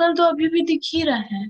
शक्ल तो अभी भी दिख ही रहा है।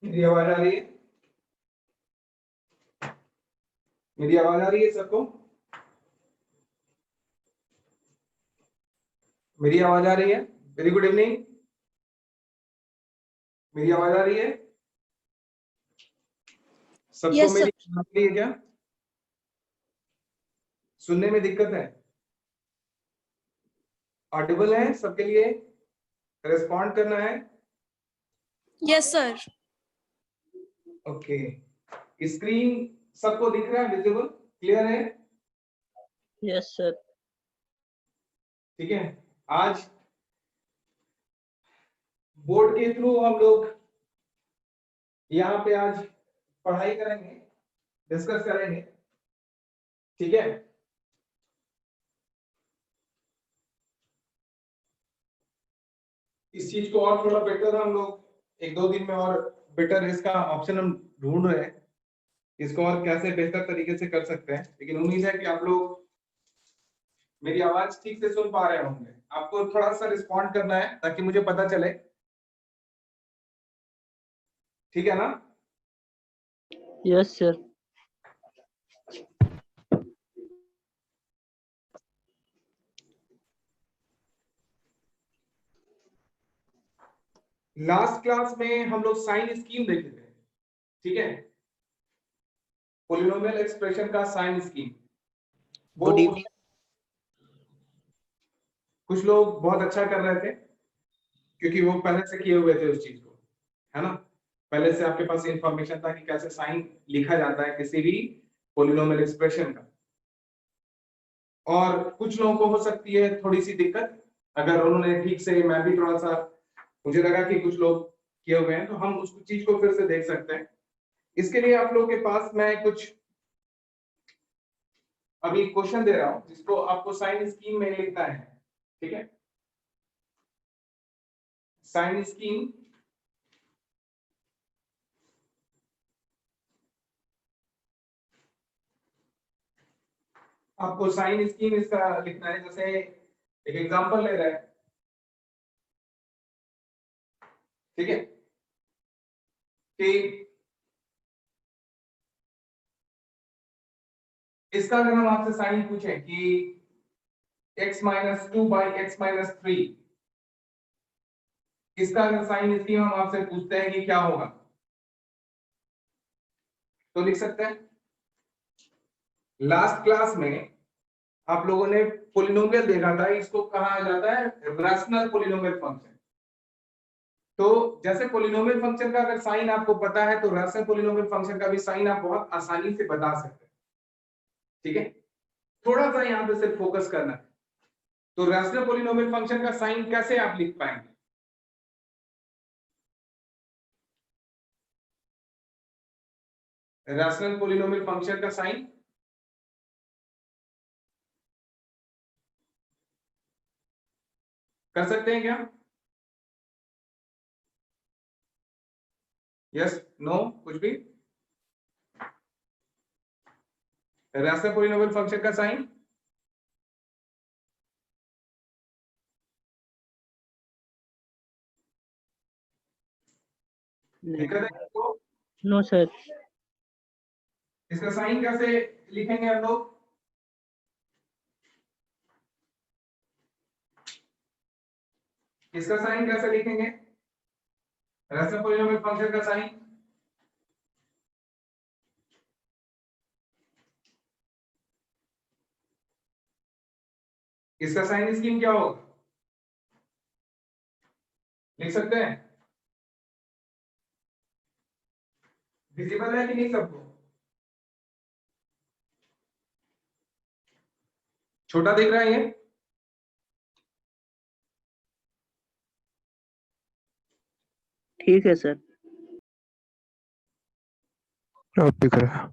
मेरी आवाज आ रही है? मेरी आवाज आ रही है सबको? मेरी आवाज आ रही है? Very good evening. मेरी आवाज आ रही है सबको? Yes, sir. मेरी आवाज आ रही है क्या? सुनने में दिक्कत है? ऑडिबल है सबके लिए? रिस्पॉन्ड करना है। Yes, sir. ओके, स्क्रीन सबको दिख रहा है? विजिबल, क्लियर है? Yes sir. ठीक है, आज बोर्ड के थ्रू हम लोग यहाँ पे आज पढ़ाई करेंगे, डिस्कस करेंगे। ठीक है, इस चीज को और थोड़ा बेटर हम लोग एक दो दिन में और बेटर इसका ऑप्शन हम ढूंढ रहे हैं, इसको और कैसे बेहतर तरीके से कर सकते हैं। लेकिन उम्मीद है कि आप लोग मेरी आवाज ठीक से सुन पा रहे होंगे। आपको थोड़ा सा रिस्पॉन्ड करना है ताकि मुझे पता चले। ठीक है ना? Yes sir. लास्ट क्लास में हम लोग साइन स्कीम देखे थे। ठीक है, पॉलिनोमियल एक्सप्रेशन का साइन स्कीम। Good evening. कुछ लोग बहुत अच्छा कर रहे थे क्योंकि वो पहले से किए हुए थे उस चीज को, है ना? पहले से आपके पास इंफॉर्मेशन था कि कैसे साइन लिखा जाता है किसी भी पॉलिनोमियल एक्सप्रेशन का। और कुछ लोगों को हो सकती है थोड़ी सी दिक्कत, अगर उन्होंने ठीक से, मैं भी थोड़ा सा, मुझे लगा कि कुछ लोग किए हुए हैं तो हम उस चीज को फिर से देख सकते हैं। इसके लिए आप लोगों के पास मैं कुछ अभी क्वेश्चन दे रहा हूं जिसको आपको साइन स्कीम में लिखना है। ठीक है, साइन स्कीम आपको साइन स्कीम इसका लिखना है। जैसे एक एग्जांपल ले रहा है, ठीक है, कि इसका अगर हम आपसे साइन पूछें कि x minus 2 by x minus 3, इसका अगर साइन स्कीम हम आपसे पूछते हैं कि क्या होगा, तो लिख सकते हैं। लास्ट क्लास में आप लोगों ने पॉलिनोमियल देखा था, इसको कहा जाता है रैशनल पॉलिनोमियल फंक्शन। तो जैसे पॉलिनोमियल फंक्शन का अगर साइन आपको पता है तो रैशनल पॉलिनोमियल फंक्शन का भी साइन आप बहुत आसानी से बता सकते हैं। ठीक है, थोड़ा सा यहां पे सिर्फ फोकस करना है। तो रैशनल पॉलिनोमियल फंक्शन का साइन कैसे आप लिख पाएंगे? रैशनल पॉलिनोमियल फंक्शन का साइन कर सकते हैं क्या? यस, नो, कुछ भी? रैशनल पॉलिनोमियल फंक्शन का साइन दिक्कत है आपको? No sir. इसका साइन कैसे लिखेंगे हम लोग? इसका साइन कैसे लिखेंगे? रैशनल पॉलिनोमियल फंक्शन का साइन इसका साइन स्कीम क्या होगा? लिख सकते हैं? विजिबल है कि नहीं सबको? छोटा दिख रहा है ये? ठीक है सर। अब दिख रहा है।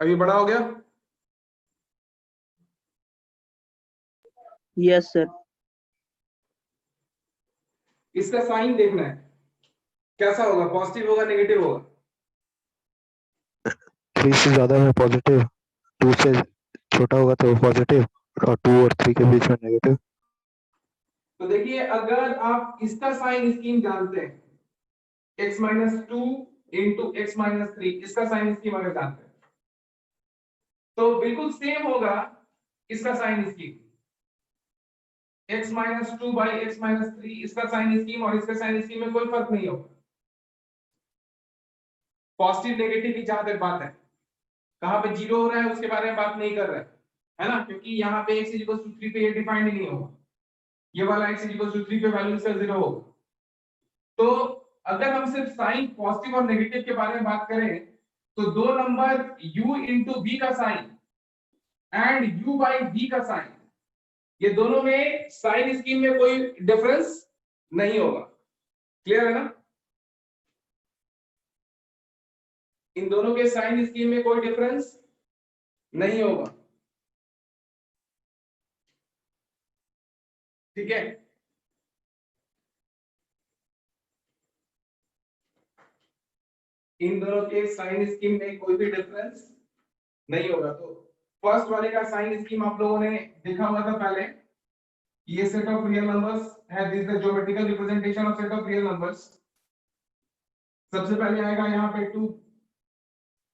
अभी बड़ा हो गया? Yes sir. इसका साइन देखना है कैसा होगा, पॉजिटिव होगा नेगेटिव होगा? 3 से ज्यादा है पॉजिटिव, 2 से छोटा होगा तो पॉजिटिव, और 2 और 3 के बीच में नेगेटिव। तो देखिए, अगर आप इसका साइन स्कीम जानते हैं x minus 2 into x minus 3, इसका साइन स्कीम अगर जानते हैं तो बिल्कुल सेम होगा इसका sign scheme, x minus 2 by x minus 3, इसका साइन स्कीम और इसका साइन स्कीम में कोई फर्क नहीं होगा। पॉजिटिव नेगेटिव की जहां तक बात है, कहां पे जीरो हो रहा है उसके बारे में बात नहीं कर रहे हैं, है ना, क्योंकि यहाँ पे x इक्वल टू 3 पे ये डिफाइंड ही नहीं होगा, ये वाला x इक्वल टू 3 पे वैल्यू इसका 0 होगा। तो अगर हम सिर्फ साइन पॉजिटिव और नेगेटिव के बारे में बात करें तो दो नंबर u इंटू v का sign and u by v का साइन, ये दोनों में साइन स्कीम में कोई डिफरेंस नहीं होगा। क्लियर है ना, इन दोनों के साइन स्कीम में कोई डिफरेंस नहीं होगा। ठीक है, इन दोनों के साइन स्कीम में कोई भी डिफरेंस नहीं होगा। तो फर्स्ट वाले का साइन स्कीम आप लोगों ने देखा हुआ था पहले, ये सेट ऑफ रियल नंबर्स है, this the geometrical representation of set of real numbers. सबसे पहले आएगा यहाँ पे 2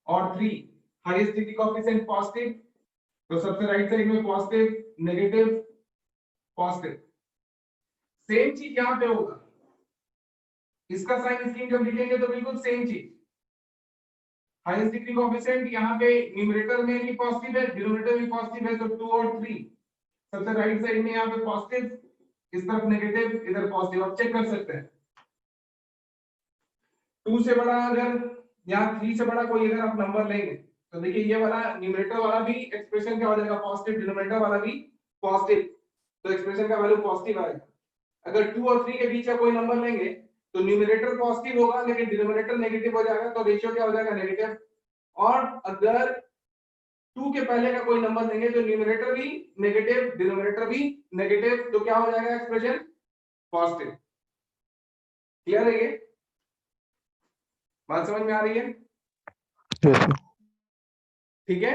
और 3, हाईएस्ट डिग्री कोएफिशिएंट पॉजिटिव, तो सबसे राइट साइड में पॉजिटिव नेगेटिव पॉजिटिव। सेम चीज यहाँ पे होगा, इसका साइन स्कीम जब लिखेंगे तो बिल्कुल सेम चीज, हाईएस्ट डिग्री कोएफिशिएंट यहाँ पे न्यूमरेटर में भी पॉजिटिव है, डिनोमिनेटर भी पॉजिटिव है, तो 2 और 3 सबसे राइट साइड में यहाँ पे पॉजिटिव, इस तरफ नेगेटिव, इधर पॉजिटिव। आप चेक कर सकते हैं 2 से बड़ा अगर यहाँ 3 से बड़ा कोई अगर आप नंबर लेंगे तो देखिए ये वाला न्यूमरेटर वाला भी एक्सप्रेशन क्या हो जाएगा पॉजिटिव, डिनोमिनेटर वाला भी पॉजिटिव, तो एक्सप्रेशन का वैल्यू पॉजिटिव आएगा। अगर 2 और 3 के बीच का कोई नंबर लेंगे तो न्यूमरेटर पॉजिटिव होगा लेकिन डिनोमिनेटर नेगेटिव हो जाएगा, तो रेशियो क्या हो जाएगा नेगेटिव। और अगर 2 के पहले का कोई नंबर लेंगे तो न्यूमरेटर भी नेगेटिव डिनोमिनेटर भी नेगेटिव, तो क्या हो जाएगा एक्सप्रेशन पॉजिटिव। क्लियर है, ये बात समझ में आ रही है? Yes, sir. ठीक है,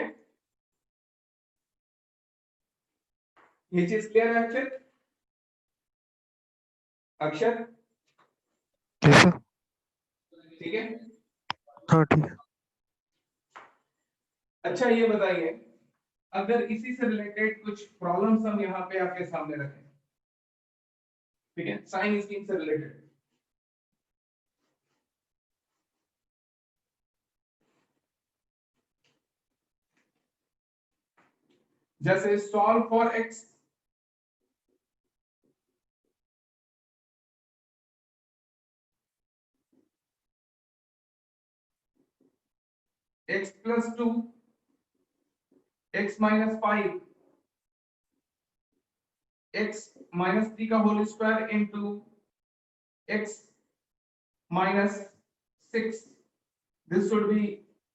ये चीज क्लियर है अक्षर? अक्षर Yes, sir. ठीक है। हाँ ठीक है। अच्छा ये बताइए, अगर इसी से रिलेटेड कुछ प्रॉब्लम्स हम यहाँ पे आपके सामने रखें, ठीक है, साइन स्कीम से रिलेटेड, जैसे solve for x, x plus 2 x minus 5 x minus 3 का whole square into x minus 6, this should be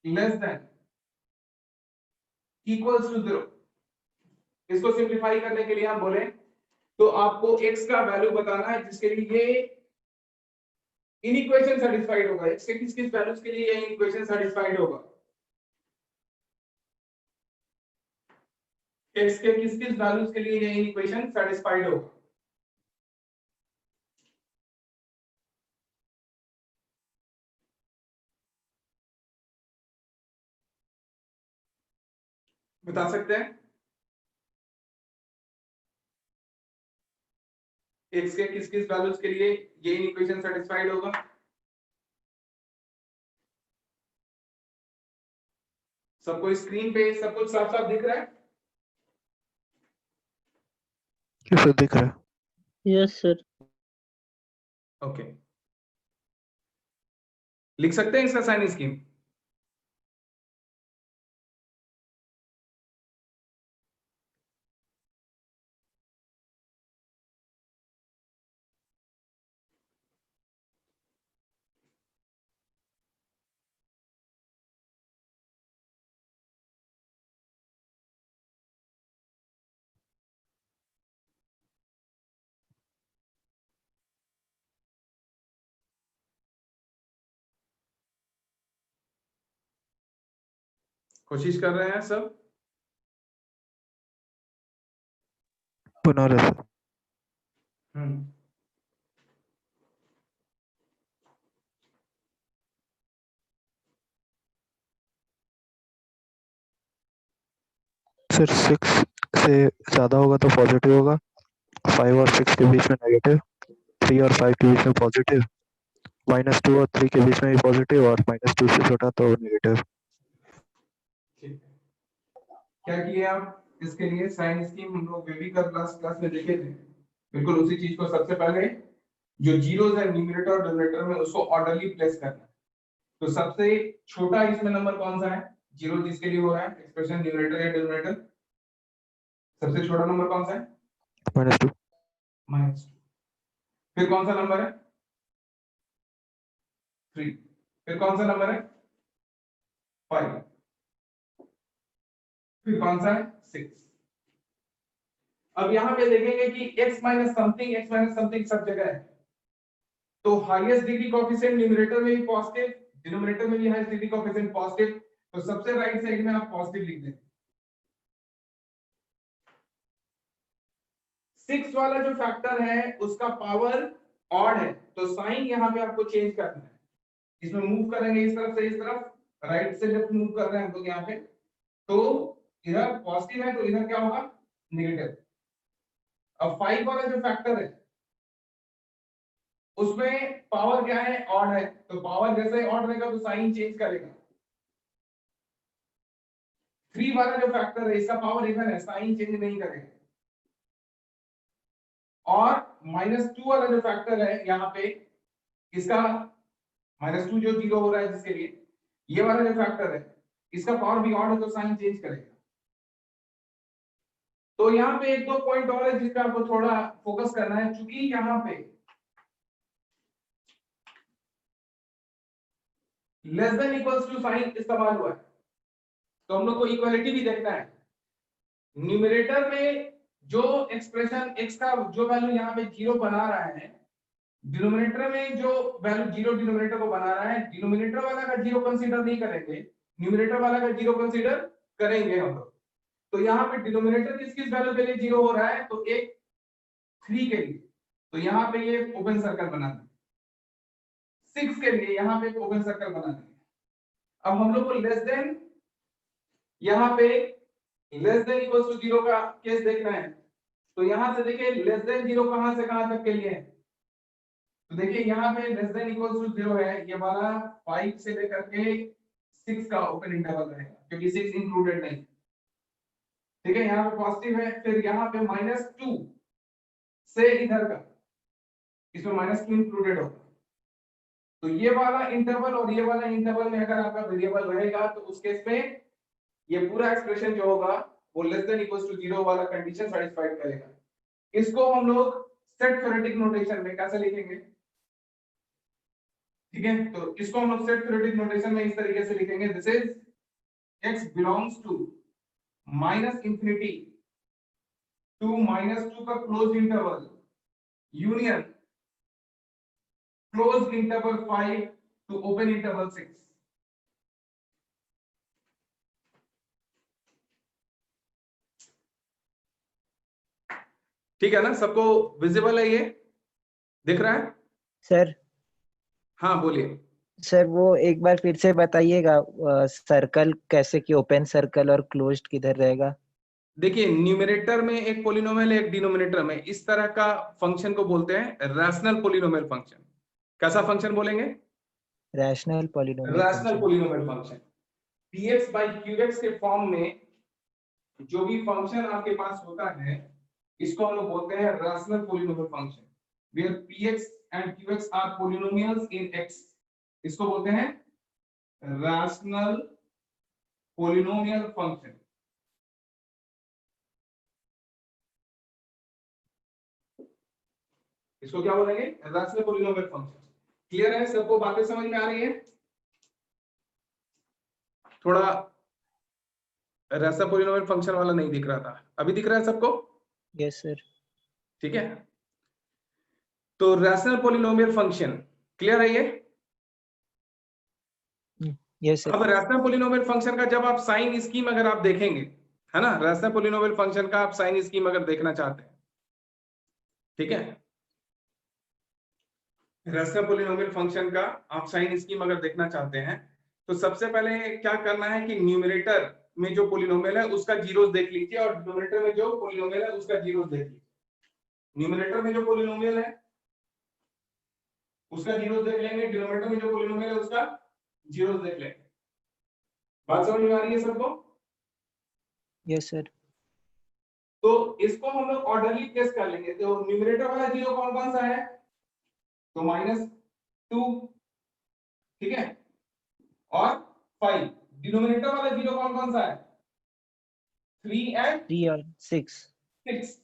less than equals to 0। इसको सिंप्लीफाई करने के लिए हम बोले तो आपको x का वैल्यू बताना है जिसके लिए ये इन इक्वेशन सेटिस्फाइड होगा, x के किस किस वैल्यूज के लिए ये इक्वेशन सेटिस्फाइड होगा, x के किस किस वैल्यूज के लिए ये इक्वेशन सेटिस्फाइड होगा। बता सकते हैं x के किस किस वैल्यूज के लिए ये इक्वेशन सेटिस्फाइड होगा। सबको स्क्रीन पे सब कुछ साफ साफ दिख रहा है? Yes, sir, दिख रहा है। Yes sir. ओके, लिख सकते हैं इसका साइन स्कीम? कोशिश कर रहे हैं सब? बना रहे सर। हम्म, सर 6 से ज्यादा होगा तो पॉजिटिव होगा, 5 और 6 के बीच में नेगेटिव, 3 और 5 के बीच में पॉजिटिव, -2 और 3 के बीच में भी पॉजिटिव, और -2 से छोटा तो नेगेटिव। ठीक है, क्या किए आप इसके लिए साइन स्कीम हम लोग बेबी का क्लास में देखे थे, बिल्कुल उसी चीज को सबसे पहले जो जीरोस है न्यूमरेटर और डिनोमिनेटर में उसको ऑर्डरली प्लेस करना है। तो सबसे छोटा इसमें नंबर कौन सा है, जीरो जिसके लिए हो रहा है एक्सप्रेशन न्यूमरेटर या डिनोमिनेटर, सबसे छोटा नंबर कौन सा है, -2। -2। फिर कौन सा नंबर है, 3। फिर कौन सा नंबर है, 5। फिर कौन सा है, 6। अब यहां पे देखेंगे कि x माइनस समथिंग सब जगह है, तो हाईएस्ट डिग्री कोएफिशिएंट न्यूमरेटर में भी पॉजिटिव, डिनोमिनेटर में भी हाईएस्ट डिग्री कोएफिशिएंट पॉजिटिव, तो सबसे राइट साइड में आप पॉजिटिव लिख दें। 6 वाला जो फैक्टर है उसका पावर ऑड है, तो साइन यहां पे आपको चेंज करना है, इसमें मूव करेंगे इस तरफ से इस तरफ, राइट से लेफ्ट मूव कर रहे हैं हम लोग यहाँ पे, तो इधर पॉजिटिव है तो इधर क्या होगा, नेगेटिव। अब 5 वाला जो फैक्टर है उसमें पावर क्या है, ऑड है, तो पावर जैसे ऑड रहेगा तो साइन चेंज करेगा। 3 वाला जो फैक्टर है इसका पावर इवन है, साइन चेंज नहीं करेगा। और -2 वाला जो फैक्टर है यहाँ पे, इसका -2 जो 0 हो रहा है जिसके लिए, ये वाला जो फैक्टर है इसका पावर भी ऑड है तो साइन चेंज करेगा। तो यहाँ पे एक दो पॉइंट और है जिसका आपको थोड़ा फोकस करना है, क्योंकि यहाँ पे less than equals to sign इस्तेमाल हुआ है, तो हम लोग को इक्वालिटी भी देखना है। न्यूमरेटर में जो एक्सप्रेशन x का जो वैल्यू यहाँ पे 0 बना रहा है, डिनोमिनेटर में जो वैल्यू 0 डिनोमिनेटर को बना रहा है, डिनोमिनेटर वाला का 0 कंसीडर नहीं करेंगे, न्यूमरेटर वाला का 0 कंसीडर करेंगे हम लोग। तो यहाँ पे डिनोमिनेटर किस वैल्यू के लिए 0 हो रहा है, तो एक 3 के लिए, तो यहाँ पे ये ओपन सर्कल बना दें। 6 के लिए यहाँ पे ओपन सर्कल बना दें। अब हम लोग को लेस देन, यहाँ पे लेस देन इक्वल्स टू 0 का केस देखना है, तो यहाँ से देखिए लेस देन 0 कहां से कहां तक के लिए है, तो देखिए यहाँ पे लेस देन इक्वल्स टू 0 है, ये वाला 5 से लेकर के 6 का ओपन इंटरवल रहेगा, क्योंकि 6 इंक्लूडेड नहीं, ठीक है, यहाँ पे पॉजिटिव है। फिर यहाँ पे -2 से इधर का, इसमें -2 इंक्लूडेड होगा, तो ये वाला इंटरवल और ये वाला इंटरवल में अगर आपका वेरिएबल रहेगा तो उस केस में ये पूरा एक्सप्रेशन जो होगा वो लेस देन इक्वल्स टू 0 वाला कंडीशन सैटिस्फाइड करेगा। इसको हम लोग सेट थ्योरेटिक नोटेशन में कैसे लिखेंगे, ठीक है, तो इसको हम लोग सेट थ्योरेटिक नोटेशन में इस तरीके से लिखेंगे, this is x belongs to -infinity to -2 का close interval union close interval 5 to open interval 6। ठीक है ना, सबको विजिबल है, ये दिख रहा है सर? हाँ बोलिए सर वो एक बार फिर से बताइएगा, सर्कल कैसे, कि ओपन सर्कल और क्लोज्ड किधर रहेगा? देखिए न्यूमरेटर में एक पॉलिनोमियल है, एक डिनोमिनेटर में, इस तरह का फंक्शन को बोलते हैं रैशनल पॉलिनोमियल फंक्शन। कैसा फंक्शन बोलेंगे, rational polynomial rational polynomial function. px by qx के फॉर्म में जो भी फंक्शन आपके पास होता है इसको हम लोग बोलते हैं rational polynomial function, where px and qx are polynomials in x, इसको बोलते हैं रैशनल पॉलिनोमियल फंक्शन। इसको क्या बोलेंगे, रैशनल पॉलिनोमियल फंक्शन। क्लियर है, सबको बातें समझ में आ रही है? थोड़ा रैशनल पॉलिनोमियल फंक्शन वाला नहीं दिख रहा था, अभी दिख रहा है सबको? Yes sir. ठीक है, तो रैशनल पॉलिनोमियल फंक्शन क्लियर है ये? Yes sir. अब रैशनल पॉलिनोमियल फंक्शन का जब आप साइन स्कीम अगर आप देखेंगे, है ना, रैशनल पॉलिनोमियल फंक्शन का आप साइन स्कीम अगर देखना चाहते हैं, ठीक है, रैशनल पॉलिनोमियल फंक्शन का आप साइन स्कीम अगर देखना चाहते हैं, तो सबसे पहले क्या करना है कि न्यूमरेटर में जो पोलिनोमियल है उसका जीरोस देख लीजिए और डिनोमिनेटर में जो पोलिनोमियल है उसका जीरोस देख लीजिए। न्यूमरेटर में जो पोलिनोमियल है उसका जीरोस देख लेंगे, डिनोमिनेटर में जो पोलिनोमियल है उसका जीरोस देख लेंगे। बात समझ में आ रही है सबको? Yes sir. तो इसको हम लोग ऑर्डरली प्लेस कर लेंगे। तो न्यूमरेटर वाला जीरो कौन कौन सा है? तो -2, ठीक है, और 5। डिनोमिनेटर वाला जीरो कौन कौन सा है? 3 एंड 3 और 6। 6,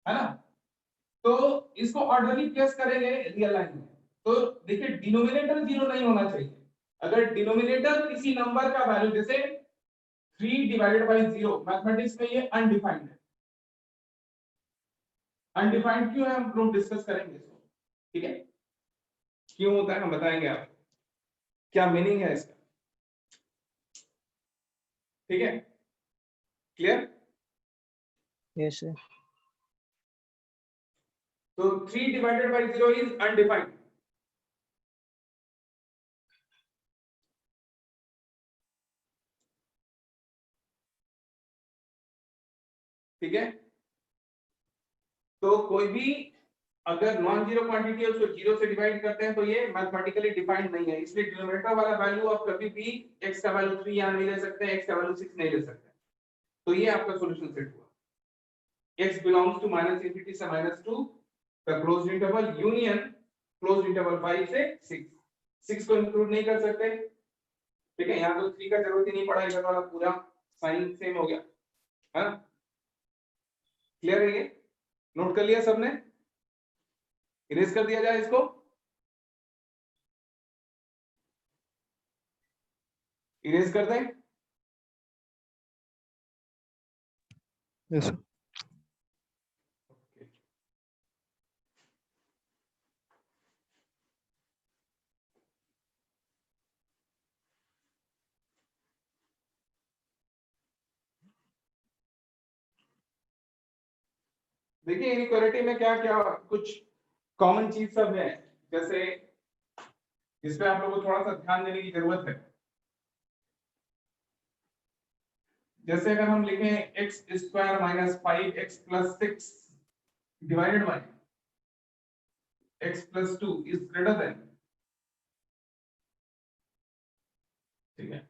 है ना? तो इसको ऑर्डरली प्लेस करेंगे रियल लाइन में। तो देखिए डिनोमिनेटर जीरो नहीं होना चाहिए। अगर डिनोमिनेटर किसी नंबर का वैल्यू, जैसे 3 डिवाइडेड बाय 0, मैथमेटिक्स में ये अनडिफाइंड है। अनडिफाइंड क्यों है हम लोग डिस्कस करेंगे इसको, ठीक है? क्यों होता है हम बताएंगे आपको, क्या मीनिंग है इसका, ठीक है? क्लियर? Yes sir. तो 3 डिवाइडेड बाय 0 इज अनडिफाइंड। ठीक है? तो कोई भी अगर नॉन जीरो क्वांटिटी है उसको जीरो से डिवाइड करते हैं तो ये मैथमेटिकली डिफाइंड नहीं है। इसलिए डिनोमिनेटर वाला वैल्यू आप कभी भी x का वैल्यू 3 यहां नहीं ले सकते, x का वैल्यू 6 नहीं ले सकते। तो ये आपका सॉल्यूशन सेट हुआ। x बिलोंग्स टू -इंफिनिटी से -2 का closed interval union closed interval 5 से 6। 6 को इंक्लूड नहीं कर सकते, ठीक है? यहां तो 3 का जरूरत ही नहीं पड़ा, इधर वाला पूरा साइन सेम हो गया, है ना? क्लियर है ये? नोट कर लिया सबने? इरेज कर दिया जाए इसको, इरेज कर दें। Yes sir. देखिए इनइक्वालिटी में क्या क्या कुछ कॉमन चीज सब है, जैसे इसमें आप लोगों को थोड़ा सा ध्यान देने की जरूरत है। जैसे अगर हम लिखें x square minus 5x plus 6 divided by x plus 2 is greater than, ठीक है?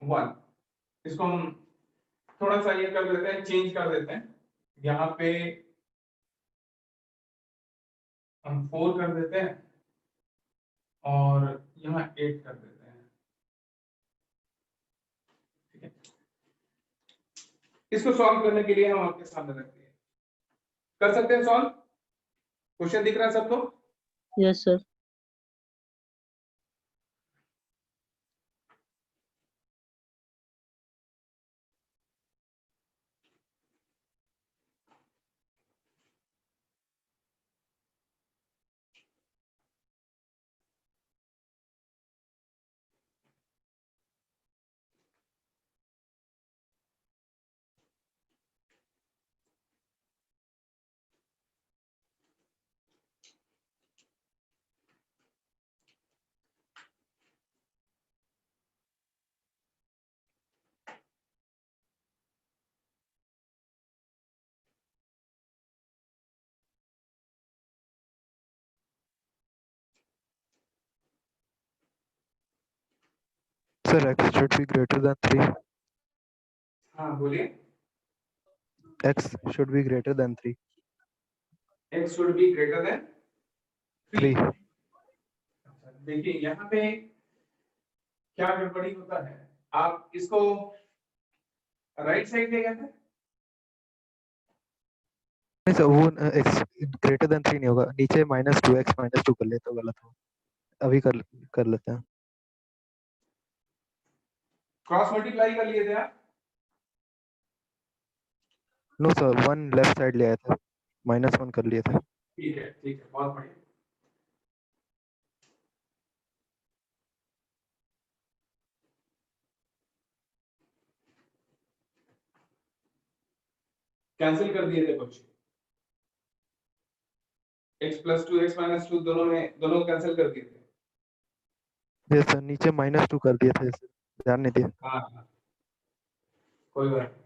वन, इसको हम थोड़ा सा ये कर देते हैं, चेंज कर देते हैं। यहाँ पे हम 4 कर देते हैं और यहाँ 8 कर देते हैं, ठीक है? इसको सॉल्व करने के लिए हम आपके सामने रखते हैं, कर सकते हैं सॉल्व? क्वेश्चन दिख रहा है सबको? Yes sir. Sir, x should be greater than 3. हाँ बोलिए। X should be greater than 3. x should be greater than 3। 3. देखिए यहाँ पे क्या गड़बड़ी होता है, आप इसको राइट साइड ले गए थे। नहीं सर, वो x greater than 3 नहीं होगा, नीचे -2x -2 कर ले तो गलत हो। अभी कर लेते हैं। क्रॉस मल्टीप्लाई कर लिए थे आप? नो सर, 1 लेफ्ट साइड ले आया था, -1 कर लिए थे। ठीक है, बहुत बढ़िया। कैंसिल कर दिए थे कुछ, x plus two x minus two दोनों कैंसिल कर दिए थे। यस सर, नीचे -2 कर दिए थे सर, ध्यान नहीं दिया। हाँ कोई बात नहीं।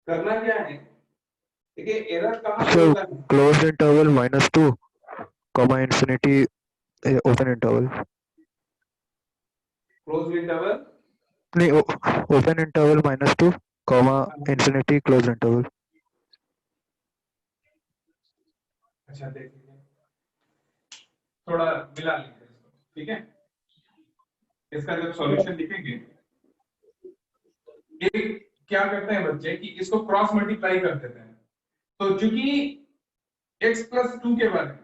करना क्या है, देखिए एरर कहाँ पे सर होता है। Close interval -2 comma infinity open interval, close interval, नहीं open interval -2 comma infinity close interval. अच्छा देखिए थोड़ा मिला लेंगे इसको, ठीक है। इसका जब सॉल्यूशन लिखेंगे, ये क्या करते हैं बच्चे कि इसको क्रॉस मल्टीप्लाई कर देते हैं। तो चूंकि x प्लस टू के बारे में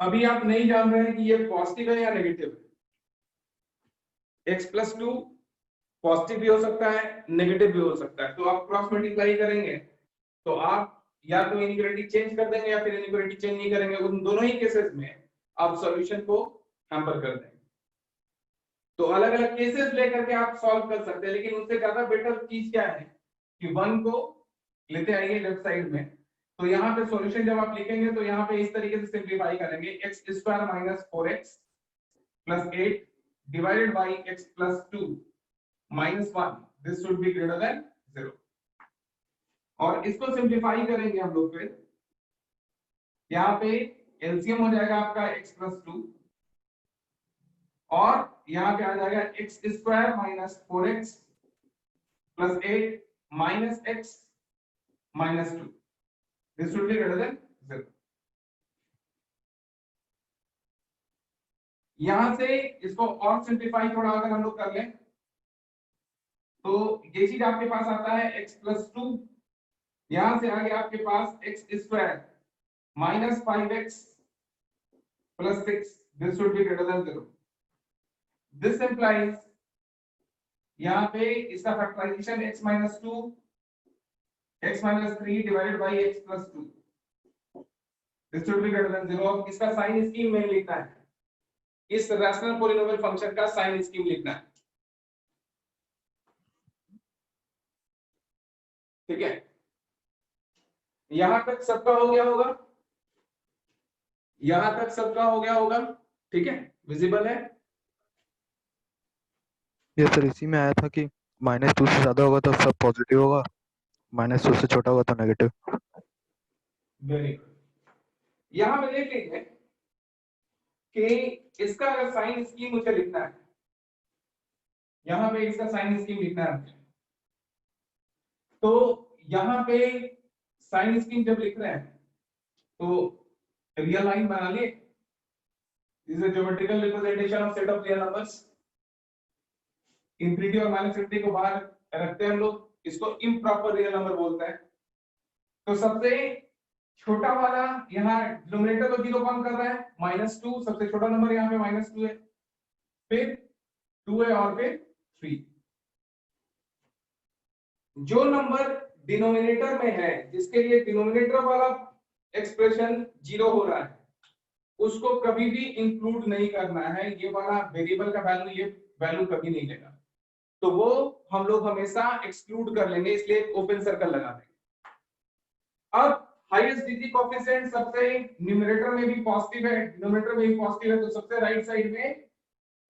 अभी आप नहीं जान रहे हैं कि ये पॉजिटिव है या नेगेटिव है। x प्लस टू पॉजिटिव भी हो सकता है, नेगेटिव भी हो सकता है। तो आप क्रॉस मल्टीप्लाई करेंगे तो आप या तो इनइक्वालिटी चेंज कर देंगे या फिर इनइक्वालिटी चेंज नहीं करेंगे। उन दोनों ही केसेस में आप सॉल्यूशन को हैम्पर कर देंगे। तो अलग अलग केसेस लेकर के आप सॉल्व कर सकते हैं, लेकिन उससे ज्यादा बेटर चीज क्या है कि वन को लेते आइए लेफ्ट साइड में। तो यहाँ पे सॉल्यूशन जब आप लिखेंगे तो यहाँ पे इस तरीके से सिंप्लीफाई करेंगे, x square minus 4x plus 8 divided by x plus 2 minus 1, this should be greater than 0। और इसको सिंप्लीफाई करेंगे हम लोग फिर, यहाँ पे एलसीएम हो जाएगा आपका x प्लस 2 और यहाँ पे आ जाएगा x square minus 4x plus 8 minus x minus 2, this should be greater than 0। यहां से इसको और सिंप्लीफाई थोड़ा अगर हम लोग कर लें तो ये चीज आपके पास आता है x प्लस 2, यहां से आगे आपके पास x square minus 5x plus 6, this should be greater than 0। This implies यहाँ पे इसका factorisation x minus 2 x minus 3 divided by x plus 2, this should be greater than 0। अब इसका साइन स्कीम में लिखना है, इस रैशनल पॉलिनोमियल फंक्शन का साइन स्कीम लिखना है, ठीक है। यहां तक सबका हो गया होगा, यहां तक सबका हो गया होगा, ठीक है, विजिबल है। ये सर इसी में आया था कि -2 से ज्यादा होगा तो सब पॉजिटिव होगा, -2 से छोटा होगा तो नेगेटिव। Very good. यहां पे देख लीजिए कि इसका अगर साइन स्कीम मुझे लिखना है, यहां पे इसका साइन स्कीम लिखना है मुझे, तो यहां पे साइन स्कीम जब लिख रहे हैं तो रियल लाइन बना लिए, this is geometrical representation of set of real numbers. Infinity और माइनस इंफिनिटी को बाहर रखते हैं हम लोग, इसको इम्प्रॉपर रियल नंबर बोलते हैं। तो सबसे छोटा वाला यहाँ डिनोमिनेटर को 0 कौन कर रहा है, -2, सबसे छोटा नंबर यहाँ पे -2 है, फिर 2 है और फिर 3। जो नंबर डिनोमिनेटर में है, जिसके लिए डिनोमिनेटर वाला एक्सप्रेशन 0 हो रहा है, उसको कभी भी इंक्लूड नहीं करना है। ये वाला वेरिएबल का वैल्यू ये वैल्यू कभी नहीं लेगा, तो वो हम लोग हमेशा एक्सक्लूड कर लेंगे, इसलिए एक ओपन सर्कल लगा देंगे। अब हाईएस्ट डिग्री कोएफिशिएंट सबसे न्यूमरेटर में भी पॉजिटिव है, डिनोमिनेटर में भी पॉजिटिव है, तो सबसे राइट साइड में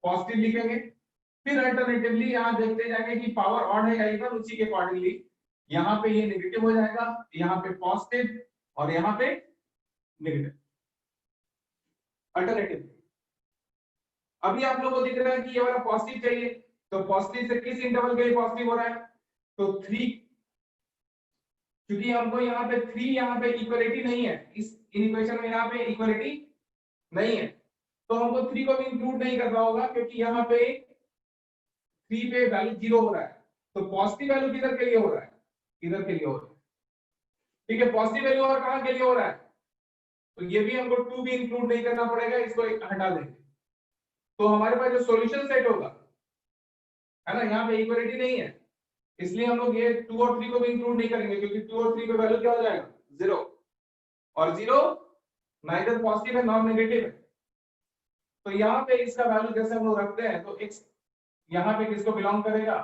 पॉजिटिव लिखेंगे फिर अल्टरनेटिवली यहाँ देखते जाएंगे कि पावर ऑड है या इवन, उसी के अकॉर्डिंगली यहाँ पे ये नेगेटिव हो जाएगा, यहाँ पे पॉजिटिव और यहाँ पे नेगेटिव अल्टरनेटिव। अभी आप लोगों को दिख रहा है कि ये वाला पॉजिटिव चाहिए, तो पॉजिटिव से किस इंटरवल के लिए पॉजिटिव हो रहा है, तो 3, क्योंकि हमको यहाँ पे 3 यहाँ पे इक्वलिटी नहीं है, इस इक्वेशन में यहाँ पे इक्वलिटी नहीं है, तो हमको 3 को भी इंक्लूड नहीं करना होगा, क्योंकि यहाँ पे 3 पे वैल्यू 0 हो रहा है, तो पॉजिटिव वैल्यू किधर के लिए हो रहा है, इधर के लिए हो रहा है, ठीक है। पॉजिटिव वैल्यू और कहां के लिए हो रहा है, तो ये भी हमको 2 भी इंक्लूड नहीं करना पड़ेगा, इसको हटा देंगे, तो हमारे पास जो सॉल्यूशन सेट होगा, है ना, यहाँ पे इक्वलिटी नहीं है, इसलिए हम लोग ये 2 और 3 को भी इंक्लूड नहीं करेंगे, क्योंकि 2 और 3 पे वैल्यू क्या हो जाएगा, 0, और 0 नाइदर पॉजिटिव है नॉर नेगेटिव है, तो यहाँ पे इसका वैल्यू जैसे हम लोग रखते हैं, तो x यहाँ पे किसको बिलोंग करेगा,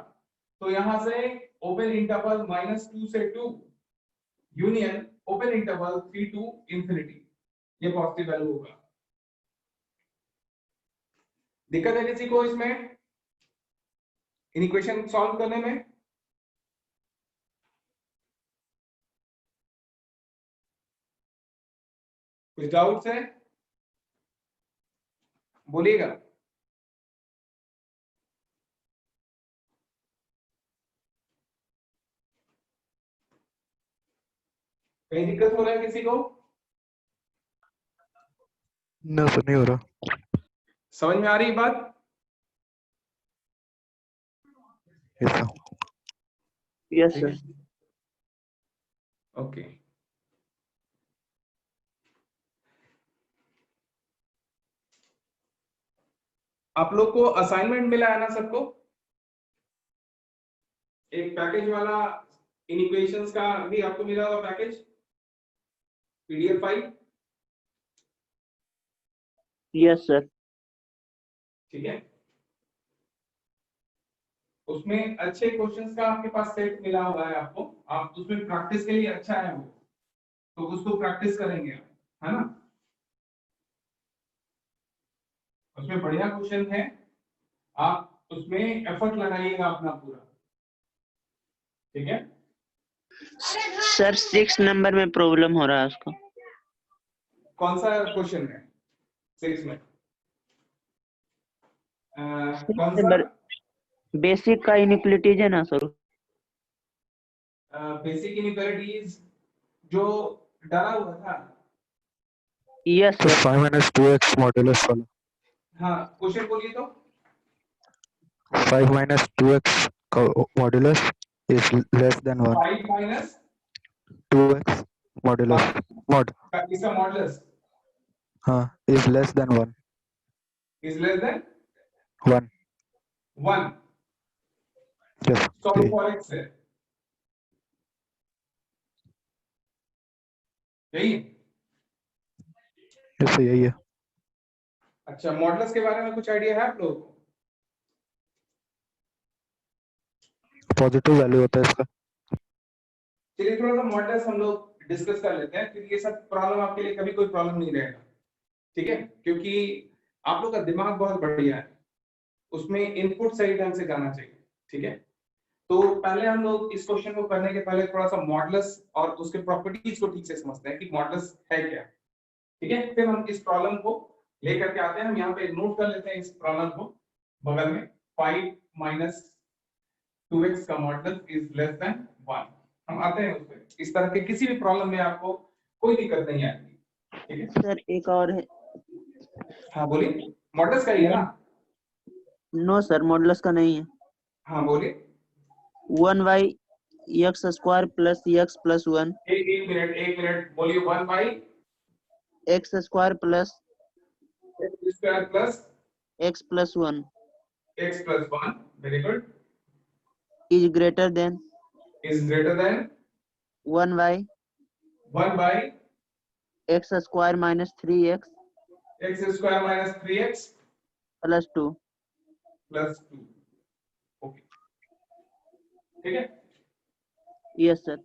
तो यहाँ से ओपन इंटरवल -2 से 2 union open interval 3 to infinity, ये पॉजिटिव वैल्यू होगा। दिक्कत है किसी को इसमें, इन इक्वेशन सॉल्व करने में? कुछ डाउट्स है, बोलिएगा। कहीं दिक्कत हो रहा है किसी को? ना सर, नहीं हो रहा। समझ में आ रही बात? ऐसा यस सर। ओके, आप लोग को असाइनमेंट मिला है ना सबको, एक पैकेज वाला इन इक्वेशंस का भी आपको मिला हुआ package, PDF file, yes sir. ठीक है। उसमें अच्छे क्वेश्चंस का आपके पास सेट मिला हुआ है आपको, आप उसमें प्रैक्टिस के लिए अच्छा है वो, तो उसको प्रैक्टिस करेंगे आप, है ना, उसमें बढ़िया क्वेश्चन है, आप उसमें एफर्ट लगाइएगा अपना पूरा, ठीक है। सर 6 नंबर में प्रॉब्लम हो रहा है उसको। कौन सा क्वेश्चन है 6 में? कौन सा? बेसिक का इनइक्वालिटीज है ना सर। बेसिक इनइक्वालिटीज जो डरा हुआ था। यस तो सर। 5 - 2x मॉड्यूलस वाला। हाँ, क्वेश्चन बोलिए तो। 5 - 2x का modulus is less than 1। 5 - 2x modulus mod इसका मॉडुलस हाँ is less than 1। Is less than 1 1। Yes solve for x है, यही है? यस यही है। अच्छा, मॉडुलस के बारे में कुछ आइडिया है आप लोगों को? पॉजिटिव वैल्यू होता है इसका। चलिए थोड़ा सा मॉडुलस हम लोग डिस्कस कर लेते हैं, क्योंकि ये सब प्रॉब्लम आपके लिए कभी कोई प्रॉब्लम नहीं रहेगा, ठीक है, क्योंकि आप लोग का दिमाग बहुत बढ़िया है, उसमें इनपुट सही ढंग से जाना चाहिए, ठीक है। तो पहले हम लोग इस क्वेश्चन को करने के पहले थोड़ा सा मॉडुलस और उसके प्रॉपर्टीज को ठीक से समझते हैं कि मॉडुलस है क्या, ठीक है। फिर हम इस प्रॉब्लम को लेकर के आते हैं, हम यहाँ पे नोट कर लेते हैं इस प्रॉब्लम को बगल में, 5 - 2x का मॉडुलस इज लेस देन 1। हम आते हैं उस पे, इस तरह के किसी भी प्रॉब्लम में आपको कोई दिक्कत नहीं आएगी, ठीक है। सर एक और है। हाँ बोलिए, मॉडुलस का ही है ना? नो सर, मॉडुलस का नहीं है। हाँ बोलिए। 1/x² plus x plus 1। एक मिनट बोलिए। 1/x² plus plus x plus 1 x plus 1, very good, is greater than 1/x² minus 3x x² minus 3x plus 2। Plus 2। Okay, ठीक है। Yes sir.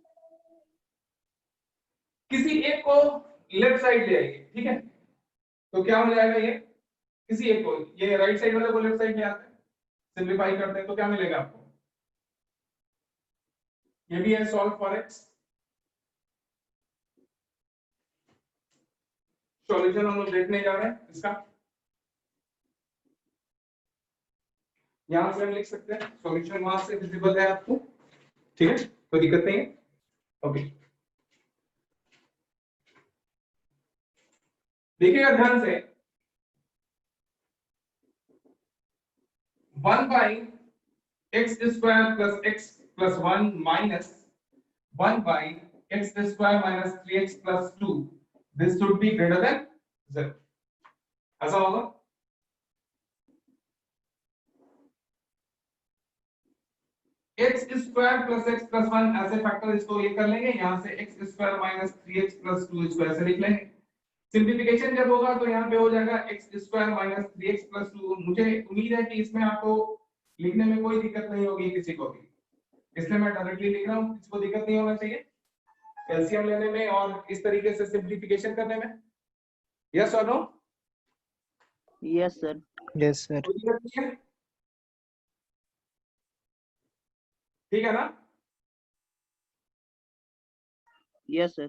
किसी एक को लेफ्ट साइड ले आइए, ठीक है, तो क्या हो जाएगा ये, किसी एक को, ये राइट साइड वाले को लेफ्ट साइड ले आते हैं, सिंप्लीफाई करते हैं तो क्या मिलेगा आपको? ये भी है सॉल्व फॉर एक्स। सॉल्यूशन हम लोग देखने जा रहे हैं इसका। यहां से हम लिख सकते हैं, सॉल्यूशन वहां से विजिबल है आपको, ठीक है, कोई दिक्कत नहीं है। ओके, देखिएगा ध्यान से, 1 by x square plus x plus 1 minus 1 by x square minus 3x plus 2, this should be greater than 0। ऐसा होगा? X square plus x plus 1 ऐसे फैक्टर इसको ये कर लेंगे, यहां से x square minus 3x plus 2 इसको ऐसे लिख लेंगे। सिंप्लीफिकेशन जब होगा तो यहाँ पे हो जाएगा x square minus 3x plus 2। मुझे उम्मीद है कि इसमें आपको लिखने में कोई दिक्कत नहीं होगी किसी को भी, इसलिए मैं डायरेक्टली लिख रहा हूँ, किसी को दिक्कत नहीं होना चाहिए एलसीएम लेने में और इस तरीके से सिंप्लीफिकेशन करने में। Yes or no? Yes sir. Yes sir. कोई दिक्कत नहीं है? ठीक है ना? Yes sir.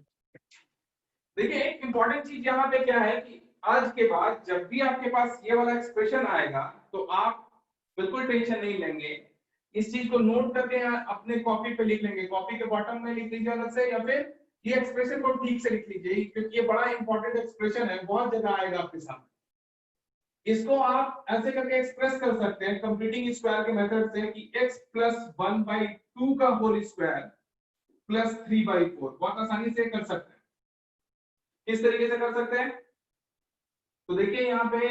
देखिए एक इंपॉर्टेंट चीज यहाँ पे क्या है कि आज के बाद जब भी आपके पास ये वाला एक्सप्रेशन आएगा तो आप बिल्कुल टेंशन नहीं लेंगे, इस चीज को नोट करके अपने कॉपी पे लिख लेंगे, कॉपी के बॉटम में लिख लीजिए अलग से, या फिर ये एक्सप्रेशन को ठीक से लिख लीजिए क्योंकि ये बड़ा इंपॉर्टेंट एक्सप्रेशन है, बहुत जगह आएगा आपके सामने। इसको आप ऐसे करके एक्सप्रेस कर सकते हैं कंप्लीटिंग स्क्वायर के मेथड से कि x प्लस 1/2 का होल स्क्वायर प्लस 3/4, बहुत आसानी से कर सकते हैं। किस तरीके से कर सकते हैं? तो देखिए यहाँ पे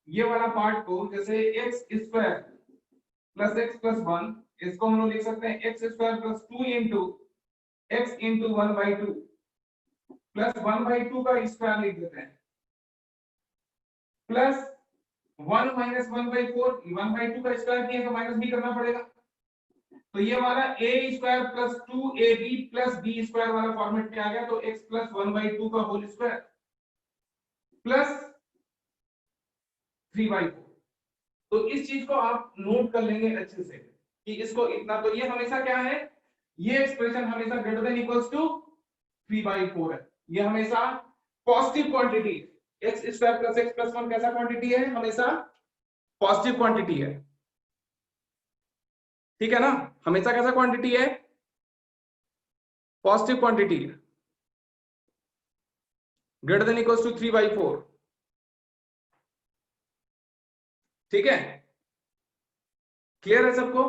ये वाला पार्ट को जैसे x square plus x plus 1, इसको हम लोग लिख सकते हैं x square plus 2 into x into 1/2 plus 1/2 का स्क्वायर लिख देते हैं प्लस 1 माइनस 1/4, 1/2 का स्क्वायर किया तो माइनस भी करना पड़ेगा, तो ये वाला a square plus 2ab plus b square वाला फॉर्मेट में आ गया, तो x प्लस 1/2 का होल स्क्वायर प्लस 3/4। तो इस चीज को आप नोट कर लेंगे अच्छे से कि इसको इतना, तो ये हमेशा क्या है, ये एक्सप्रेशन हमेशा ग्रेटर देन इक्वल्स टू 3/4 है, ये हमेशा positive quantity, x square plus x plus 1 कैसा क्वांटिटी है, हमेशा पॉजिटिव क्वांटिटी है, ठीक है ना, हमेशा कैसा क्वांटिटी है, पॉजिटिव क्वांटिटी है, ग्रेटर देन इक्वल्स टू 3/4, ठीक है, क्लियर है सबको?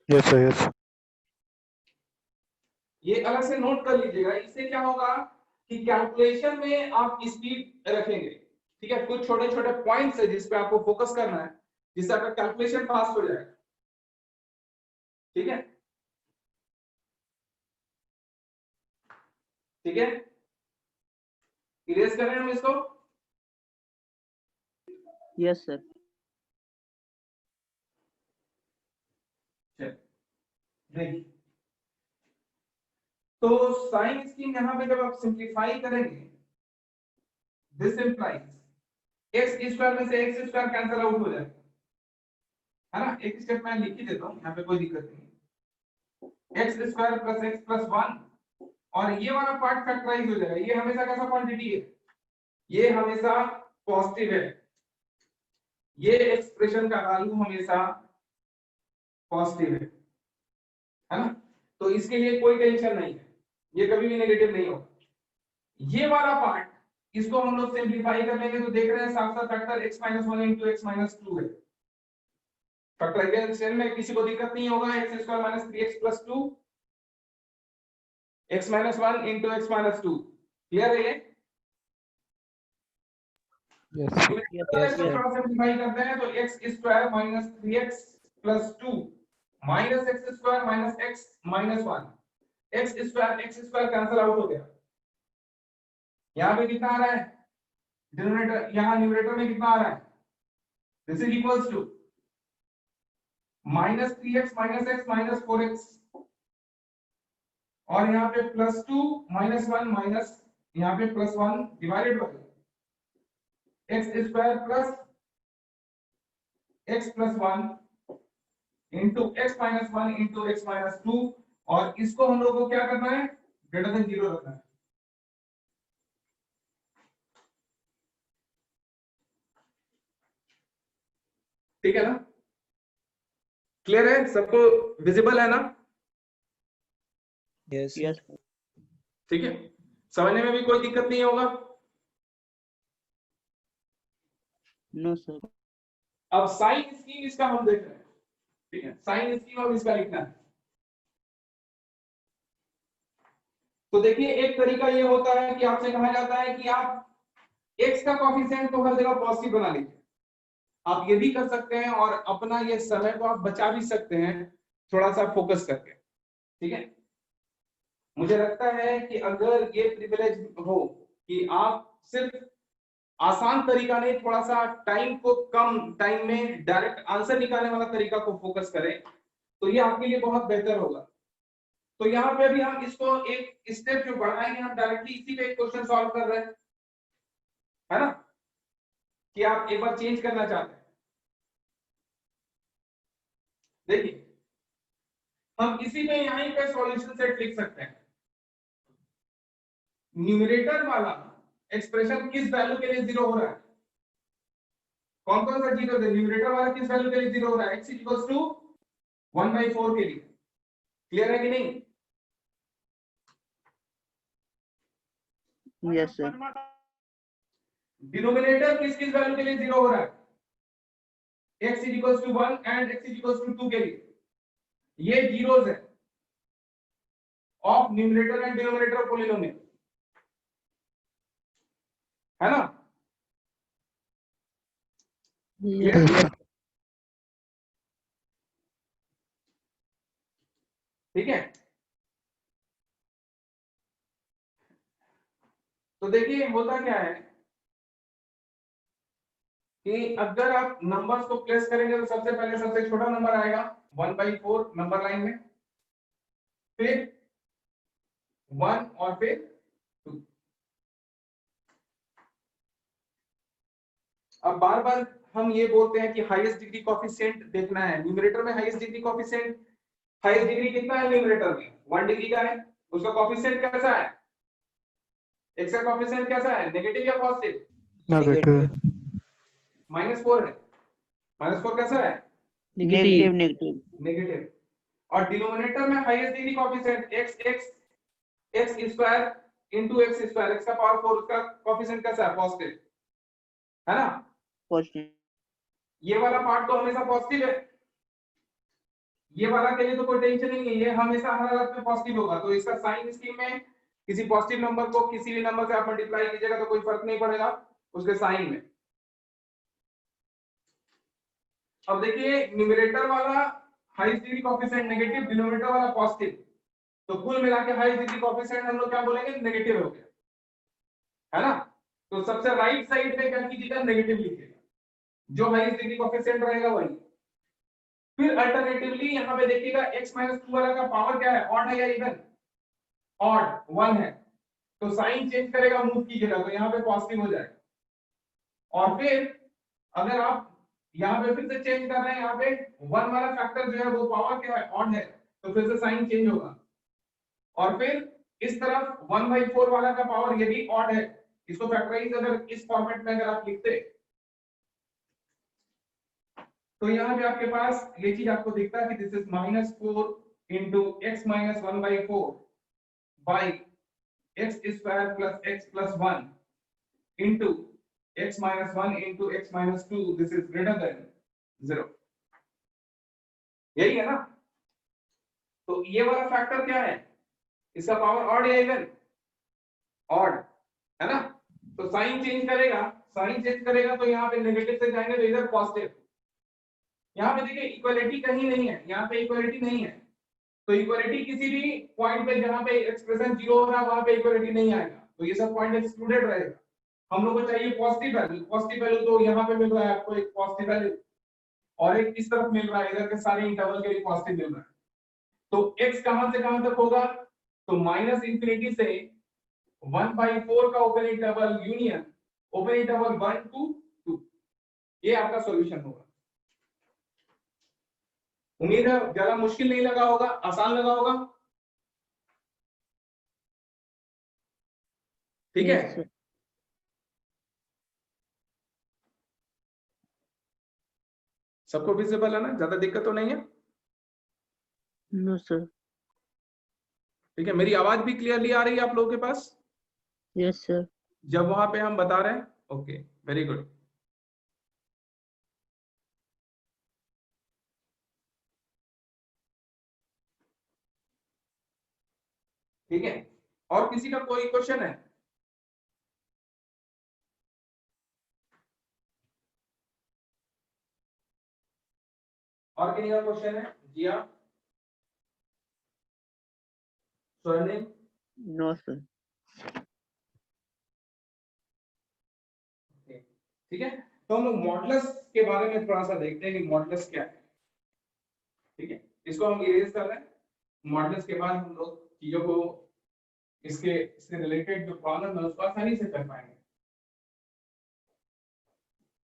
Yes sir yes. ये अलग से नोट कर लीजिएगा, इससे क्या होगा कि कैलकुलेशन में आप स्पीड रखेंगे, ठीक है, कुछ छोटे छोटे पॉइंट्स है जिस पे आपको फोकस करना है, जिससे आपका कैलकुलेशन फास्ट हो जाएगा, ठीक है, ठीक है, इरेज कर रहे हैं हम इसको। Yes sir. देखिए तो साइन स्कीम यहां पे जब आप सिंप्लीफाई करेंगे, दिस इंप्लाइज एक्स स्क्वायर में से एक्स स्क्वायर कैंसिल आउट हो जाएगा, है ना, एक स्टेप मैं लिख ही देता हूं, यहां पे कोई दिक्कत नहीं, x square plus x plus 1 और ये वाला पार्ट फैक्टराइज हो जाएगा, ये हमेशा कैसा क्वांटिटी है, ये हमेशा पॉजिटिव है, ये एक्सप्रेशन का वैल्यू हमेशा पॉजिटिव है ना, तो इसके लिए कोई टेंशन नहीं है, ये कभी भी नेगेटिव नहीं होगा। ये वाला पार्ट इसको हम लोग सिंप्लीफाई कर लेंगे तो देख रहे हैं साफ साफ फैक्टर x - 1 into x - 2 है, फैक्टराइजेशन में किसी को दिक्कत नहीं होगा, x square minus 3x plus 2 x - 1 into x - 2, clear है ये? यस सिंप्लीफाई करते हैं तो x square minus 3x plus 2 minus x square minus x minus 1, x square cancel out हो गया, यहाँ पे कितना आ रहा है डिनोमिनेटर, यहाँ न्यूमरेटर में कितना आ रहा है, this is equals to minus 3x minus x minus 4x और यहाँ पे प्लस 2 माइनस 1 माइनस यहाँ पे plus 1 divided by x square plus x plus 1 into x minus one into x minus two, और इसको हम लोग को क्या करना है, ग्रेटर देन 0 रखना है। ठीक है ना, क्लियर है सबको, विजिबल है ना? यस यस ठीक है, समझने में भी कोई दिक्कत नहीं होगा। No sir. अब साइन स्कीम इसका हम देख रहे हैं, ठीक है, साइन स्कीम अब इसका लिखना है। तो देखिए एक तरीका ये होता है कि आपसे कहा जाता है कि आप x का कोएफिशिएंट को हर जगह पॉजिटिव बना लीजिए। आप ये भी कर सकते हैं और अपना ये समय को आप बचा भी सकते हैं थोड़ा सा फोकस करके, ठीक है। मुझे लगता है कि अगर ये प्रिविलेज हो कि आप सिर्फ आसान तरीका नहीं, थोड़ा सा टाइम को कम टाइम में डायरेक्ट आंसर निकालने वाला तरीका को फोकस करें, तो ये आपके लिए बहुत बेहतर होगा। तो यहाँ पे भी हम इसको एक स्टेप जो बढ़ाएंगे, हम डायरेक्टली इसी पे एक क्वेश्चन सॉल्व कर रहे हैं, है ना, कि आप एक बार चेंज करना चाहते हैं। देखिए हम इसी में यहीं पे सॉल्यूशन सेट लिख सकते हैं। न्यूमरेटर वाला एक्सप्रेशन किस वैल्यू के लिए 0 हो रहा है, कौन कौन सा 0 है, न्यूमरेटर वाला किस वैल्यू के लिए 0 हो रहा है, x इक्वल्स टू 1/4 के लिए। क्लियर है कि नहीं? Yes sir. डिनोमिनेटर किस किस वैल्यू के लिए 0 हो रहा है, x equals to 1 and x equals to 2 के लिए। ये जीरोस है of numerator and denominator polynomial, है ना? Yes sir. ठीक है, तो देखिए होता क्या है कि अगर आप नंबर्स को प्लेस करेंगे तो सबसे पहले सबसे छोटा नंबर आएगा 1/4 नंबर लाइन में, फिर 1 और फिर 2। अब बार बार हम ये बोलते हैं कि हाईएस्ट डिग्री कोएफिशिएंट देखना है न्यूमरेटर में। Highest degree coefficient, highest degree कितना है न्यूमरेटर में, 1 डिग्री का है। उसका कोएफिशिएंट कैसा है, x का कोएफिशिएंट कैसा है, नेगेटिव या पॉजिटिव, नेगेटिव। -4 है। -4 कैसा है, नेगेटिव नेगेटिव। नेगेटिव। और डिनोमिनेटर में highest degree coefficient x square into x square, x का पावर 4, उसका कोएफिशिएंट कैसा है, पॉजिटिव, है ना? पॉजिटिव। ये वाला पार्ट तो हमेशा पॉजिटिव है, ये वाला के लिए तो कोई टेंशन नहीं है, ये हमेशा हर हालत में पॉजिटिव होगा। तो इसका साइन स्कीम में किसी पॉजिटिव नंबर को किसी भी नंबर से आप मल्टीप्लाई कीजिएगा तो कोई फर्क नहीं पड़ेगा उसके साइन में। अब देखिए न्यूमरेटर वाला highest degree coefficient negative, denominator वाला पॉजिटिव, तो कुल मिला के हाईएस्ट डिग्री कोएफिशिएंट हम लोग क्या बोलेंगे, नेगेटिव हो गया, है ना? तो सबसे राइट साइड पे क्या कीजिएगा, नेगेटिव लिखिएगा, जो हाईएस्ट डिग्री कोएफिशिएंट रहेगा वही। फिर अल्टरनेटिवली यहाँ पे देखिएगा x माइनस 2 वाला का पावर क्या है, ऑड है या इवन, ऑड 1 है, तो साइन चेंज करेगा, मूव कीजिएगा तो यहाँ पे पॉजिटिव हो जाएगा। और फिर अगर आप यहाँ पे फिर से चेंज कर रहे हैं, यहाँ पे 1 वाला फैक्टर जो है वो पावर क्या है, ऑड है, तो फिर से साइन चेंज होगा। और फिर इस तरफ 1/4 वाला का पावर ये भी ऑड है, इसको फैक्टराइज अगर इस फॉर्मेट में अगर आप लिखते तो यहाँ पे आपके पास ये चीज आपको दिखता है कि this is -4 into x minus 1/4 by x square plus x plus 1 into x minus 1 into x minus 2, this is greater than 0। यही है ना? तो ये वाला फैक्टर क्या है, इसका पावर ऑड या इवन, ऑड, है ना? तो साइन चेंज करेगा, साइन चेंज करेगा तो यहाँ पे नेगेटिव से जाएंगे तो इधर पॉजिटिव। यहाँ पे देखिए इक्वालिटी कहीं नहीं है, यहाँ पे इक्वालिटी नहीं है, तो इक्वालिटी किसी भी पॉइंट पे जहाँ पे एक्सप्रेशन 0 हो रहा है वहां पे इक्वालिटी नहीं आएगा, तो ये सब पॉइंट एक्सक्लूडेड रहेगा। हम लोग को चाहिए पॉजिटिव वैल्यू, पॉजिटिव वैल्यू तो यहाँ पे मिल रहा है आपको एक पॉजिटिव वैल्यू, और एक इस तरफ मिल रहा है, इधर के सारे इंटरवल के लिए पॉजिटिव मिल रहा है। तो x कहां से कहां तक होगा, तो -∞ से 1/4 का open interval union open interval 1 to 2, ये आपका सॉल्यूशन होगा। उम्मीद है ज्यादा मुश्किल नहीं लगा होगा, आसान लगा होगा। ठीक है। Yes, sir. सबको विजिबल है ना, ज्यादा दिक्कत तो नहीं है? No, sir. ठीक है, मेरी आवाज भी क्लियरली आ रही है आप लोगों के पास Yes, sir. जब वहां पे हम बता रहे हैं? Okay, very good. ठीक है, और किसी का कोई क्वेश्चन है? और किसी का क्वेश्चन है? जी हाँ, स्वर्णिम। No, sir. ठीक है, तो हम लोग मॉडुलस के बारे में थोड़ा सा देखते हैं कि मॉडुलस क्या है। ठीक है, इसको हम इरेज कर रहे हैं। मॉडुलस के बाद हम लोग चीजों को इससे रिलेटेड जो प्रॉब्लम है उसको आसानी से कर पाएंगे।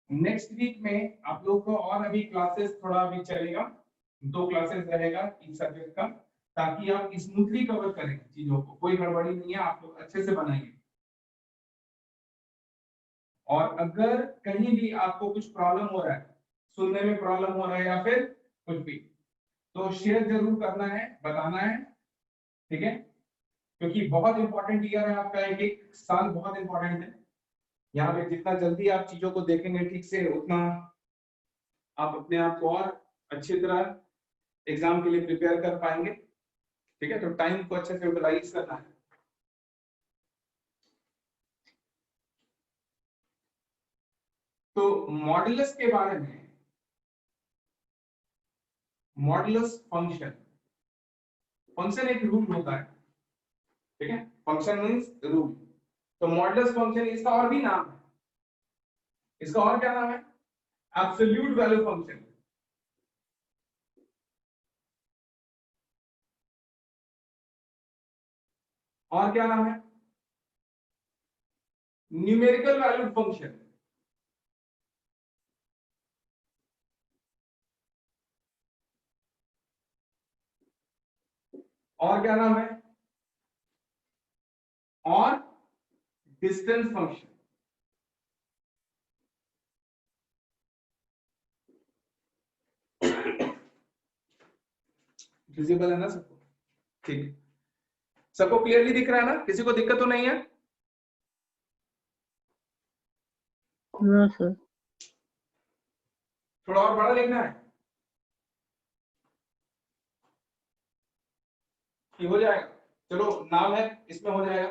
नेक्स्ट वीक में आप लोग को और अभी क्लासेस थोड़ा अभी चलेगा, 2 क्लासेस रहेगा इस सब्जेक्ट का, ताकि आप स्मूथली कवर करें चीजों को, कोई गड़बड़ी नहीं है, आप लोग अच्छे से बनाएंगे। और अगर कहीं भी आपको कुछ प्रॉब्लम हो रहा है, सुनने में प्रॉब्लम हो रहा है या फिर कुछ भी, तो शेयर जरूर करना है, बताना है। ठीक है, क्योंकि बहुत इंपॉर्टेंट ईयर है आपका, एक साल बहुत इंपॉर्टेंट है। यहाँ पे जितना जल्दी आप चीजों को देखेंगे ठीक से, उतना आप अपने आप को और अच्छी तरह एग्जाम के लिए प्रिपेयर कर पाएंगे। ठीक है, तो टाइम को अच्छे से यूटिलाइज करना है। तो मॉडुलस के बारे में, मॉडुलस फंक्शन, फंक्शन एक रूल होता है। ठीक है, फंक्शन मींस रूल। तो मॉडुलस फंक्शन, इसका और भी नाम है, इसका और क्या नाम है? Absolute value function. और क्या नाम है? Numerical value function. और क्या नाम है? और डिस्टेंस फंक्शन। विजिबल है ना सबको? ठीक है, सबको क्लियरली दिख रहा है ना? किसी को दिक्कत तो नहीं है? No, sir. थोड़ा और बड़ा लिखना है कि हो जाएगा? चलो, नाम है, इसमें हो जाएगा।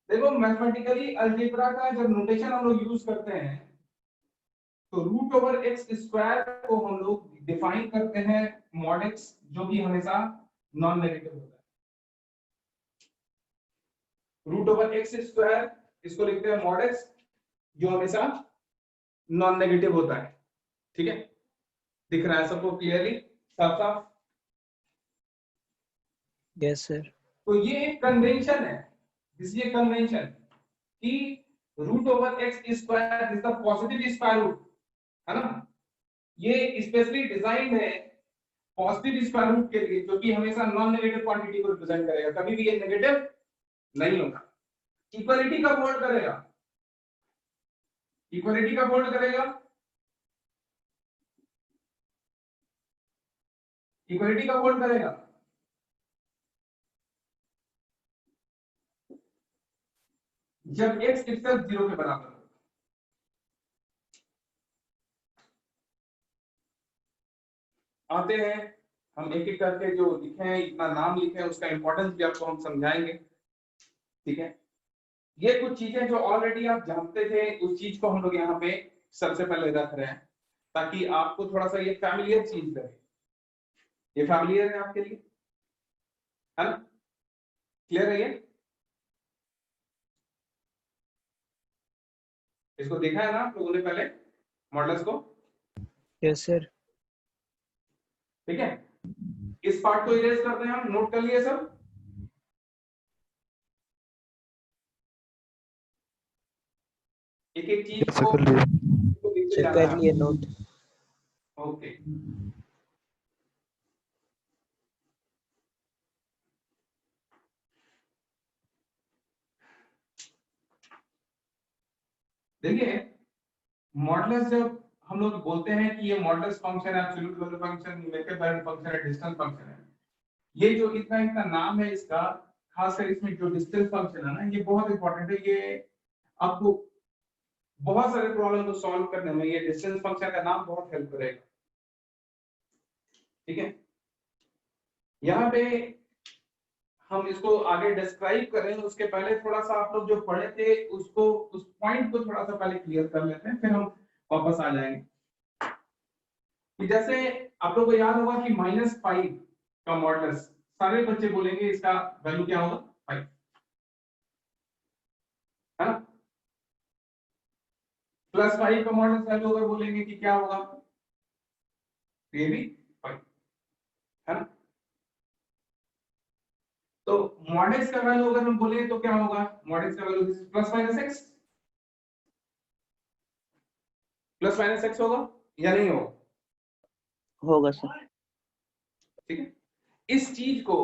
देखो, मैथमेटिकली अलजेब्रा का जब नोटेशन हम लोग यूज करते हैं, तो रूट ओवर एक्स स्क्वायर को हम लोग डिफाइन करते हैं मॉड एक्स, जो कि हमेशा नॉन नेगेटिव होता है। रूट ओवर एक्स स्क्वायर, इसको लिखते हैं मॉड एक्स, जो हमेशा नॉन नेगेटिव होता है। ठीक है, दिख रहा है सबको क्लियरली, साफ साफ? Yes sir. तो ये एक कन्वेंशन है, इसलिए कन्वेंशन कि root over x square is the positive square root, है ना? ये स्पेशली डिजाइन है पॉजिटिव स्क्वायर रूट के लिए, जो कि हमेशा नॉन नेगेटिव क्वांटिटी को रिप्रेजेंट करेगा, कभी भी ये नेगेटिव नहीं होगा। इक्वालिटी का होल्ड करेगा, इक्वालिटी का होल्ड करेगा, इक्वालिटी का होल्ड करेगा जब x इटसेल्फ 0 के बराबर हो। आते हैं हम एक एक करके, जो लिखे हैं, इतना नाम लिखे हैं, उसका इंपॉर्टेंस भी आपको हम समझाएंगे। ठीक है, ये कुछ चीजें जो ऑलरेडी आप जानते थे, उस चीज को हम लोग यहाँ पे सबसे पहले रख रहे हैं, ताकि आपको थोड़ा सा ये फैमिलियर चीज लगे। ये फैमिलियर है आपके लिए, है ना? क्लियर है ये? इसको देखा है ना आप लोगों ने पहले मॉडल्स को? Yes sir. ठीक है, इस पार्ट को इरेज करते हैं हम, नोट कर लिए सब? एक एक चीज को कर लिए लिखते चेक जाना कर है। लिए नोट। ओके देखिए, मॉडुलस जब हम लोग बोलते हैं कि ये मॉडुलस फंक्शन है, absolute value function, numerical value function है, डिस्टेंस फंक्शन है, ये जो इतना इतना नाम है इसका, खासकर इसमें जो डिस्टेंस फंक्शन है ना, ये बहुत इंपॉर्टेंट है। ये आपको बहुत सारे प्रॉब्लम को सॉल्व करने में ये डिस्टेंस फंक्शन का नाम बहुत हेल्प करेगा। ठीक है, यहाँ पे हम इसको आगे डिस्क्राइब करें उसके पहले थोड़ा सा आप लोग जो पढ़े थे उसको, उस पॉइंट को थोड़ा सा पहले क्लियर कर लेते हैं, फिर हम वापस आ जाएंगे। कि जैसे आप लोग को याद होगा कि -5 का मॉडुलस, सारे बच्चे बोलेंगे इसका वैल्यू क्या होगा, 5, है ना। +5 का मॉडुलस वैल्यू अगर बोलेंगे कि क्या होगा, ये भी 5, है ना। तो मॉडुलस का वैल्यू अगर हम बोले तो क्या होगा, मॉडुलस का वैल्यू +-x, +-x होगा या नहीं होगा, होगा सर। ठीक है। इस चीज को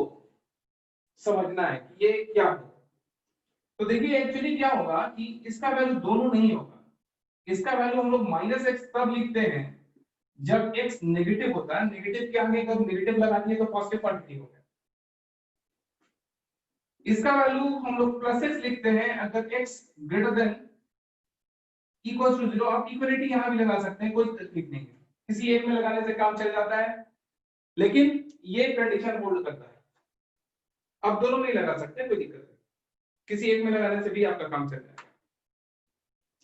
समझना है कि ये क्या होगा। तो देखिए एक्चुअली क्या होगा कि इसका वैल्यू दोनों नहीं होगा। इसका वैल्यू हम लोग -x तब लिखते हैं जब x नेगेटिव होता है। नेगेटिव के आगे अगर नेगेटिव लगा दिए तो पॉजिटिव क्वांटिटी हो गया। इसका वैल्यू हम लोग +x लिखते हैं अगर x greater than equal to 0। आप इक्वलिटी यहां भी लगा सकते हैं, कोई तकलीफ नहीं है, किसी एक में लगाने से काम चल जाता है, लेकिन ये कंडीशन होल्ड करता है। आप दोनों में लगा सकते हैं, कोई दिक्कत नहीं, किसी एक में लगाने से भी आपका काम चल जाएगा।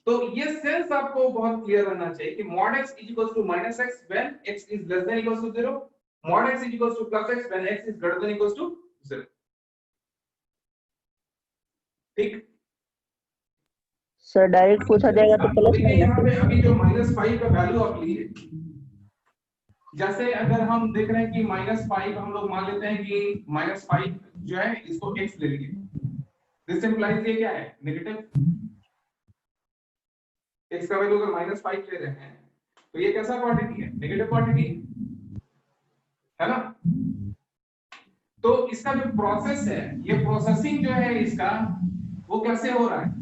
तो ये सेंस आपको बहुत क्लियर रहना चाहिए कि mod x is equals to -x when x is less than equals to 0, mod x is equals to +x when x is greater than equals to 0। ठीक सर डायरेक्ट पूछा जाएगा तो प्लस देखिए यहाँ पे अभी जो -5 का वैल्यू आप लिए, जैसे अगर हम देख रहे हैं कि -5 हम लोग मान लेते हैं कि -5 जो है इसको x ले लीजिए, दिस इंप्लाइज ये क्या है, नेगेटिव। x का वैल्यू अगर -5 ले रहे हैं तो ये कैसा क्वांटिटी है, नेगेटिव क्वांटिटी है ना। तो इसका जो प्रोसेस है, ये प्रोसेसिंग जो है इसका, वो कैसे हो रहा है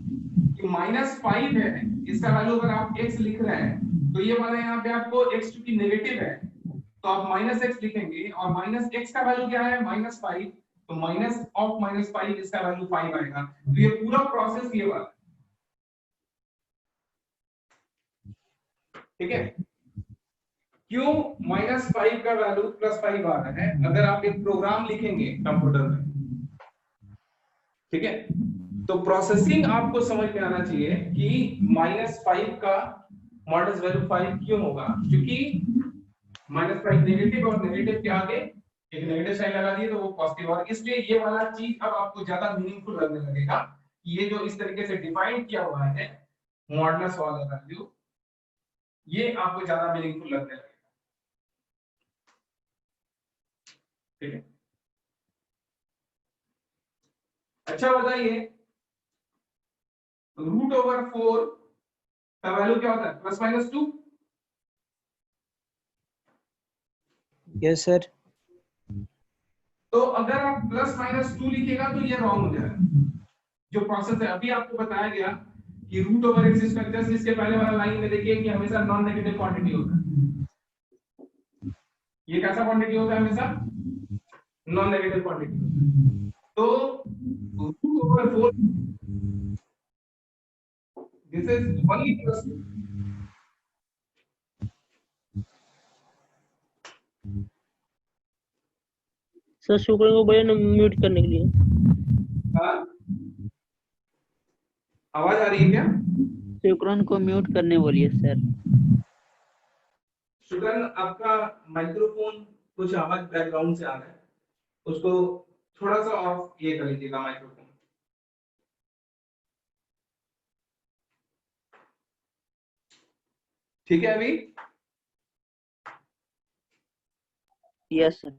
कि -5 है, इसका वैल्यू अगर आप x लिख रहे हैं तो ये वाला यहाँ पे आपको x चूंकि नेगेटिव है तो आप -x लिखेंगे, और -x का वैल्यू क्या है, -5, तो -5 इसका वैल्यू 5 आएगा। तो ये पूरा प्रोसेस ये वाला, ठीक है। क्यों -5 का वैल्यू +5 आ रहा है, अगर आप एक प्रोग्राम लिखेंगे कंप्यूटर में, ठीक है, तो प्रोसेसिंग आपको समझ में आना चाहिए कि -5 का मॉडुलस वैल्यू 5 क्यों होगा, क्योंकि -5 नेगेटिव और नेगेटिव के आगे एक नेगेटिव साइन लगा दिए तो वो पॉजिटिव, और इसलिए ये वाला चीज अब आपको ज्यादा मीनिंगफुल लगने लगेगा। ये जो इस तरीके से डिफाइन किया हुआ है मॉडुलस वाला वैल्यू, ये आपको ज्यादा मीनिंगफुल लगने लगेगा, ठीक है। अच्छा बताइए, √4 का वैल्यू क्या होता है, +-2। Yes sir. तो अगर आप +-2 लिखिएगा तो ये रॉन्ग हो जाएगा। जो प्रोसेस है अभी आपको बताया गया कि √x स्ट्रक्चर, जिसके पहले वाला लाइन में देखिए कि हमेशा नॉन नेगेटिव क्वांटिटी होता है। ये कैसा क्वांटिटी होता है, हमेशा नॉन नेगेटिव क्वांटिटी। तो √4 दिस इज ओनली +2। सर शुक्र को बोले ना म्यूट करने के लिए। हाँ, आवाज आ रही है क्या? शुक्रन को म्यूट करने बोलिए सर। शुक्रन, आपका माइक्रोफोन कुछ आवाज बैकग्राउंड से आ रहा है, उसको थोड़ा सा ऑफ ये कर लीजिएगा माइक्रोफोन। ठीक है अभी? Yes sir.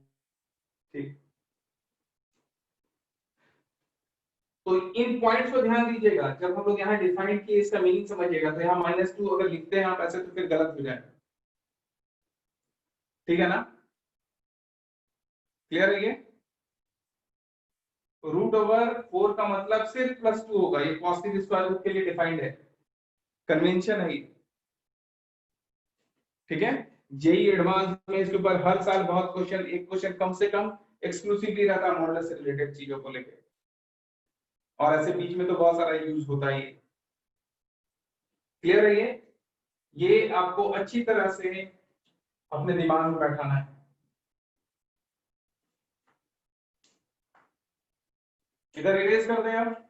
ठीक, तो इन पॉइंट्स को ध्यान दीजिएगा जब हम लोग यहाँ डिफाइन किए, इसका मीनिंग समझिएगा। तो यहाँ -2 अगर लिखते हैं आप ऐसे तो फिर गलत हो जाएगा। ठीक है ना, क्लियर है ये। √4 का मतलब सिर्फ +2 होगा, ये पॉजिटिव स्क्वायर रूट के लिए डिफाइंड है, कन्वेंशन है ये, ठीक है। जेई एडवांस में इसके ऊपर हर साल बहुत क्वेश्चन, एक क्वेश्चन कम से कम एक्सक्लूसिवली रहता है मॉडुलस से रिलेटेड चीजों को लेकर, और ऐसे बीच में तो बहुत सारा यूज होता ही है, क्लियर है ये आपको अच्छी तरह से अपने दिमाग में बैठाना है। इधर इरेज कर दें आप,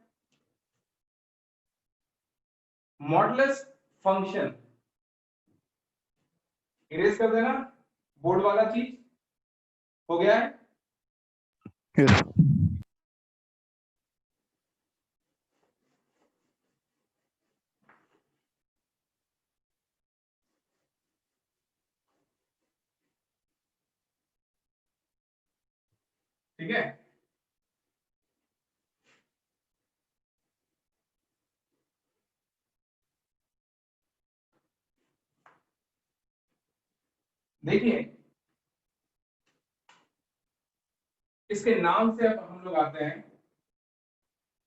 मॉडुलस फंक्शन इरेज कर देना, बोर्ड वाला चीज हो गया है। यस ठीक है, देखिए इसके नाम से अब हम लोग आते हैं,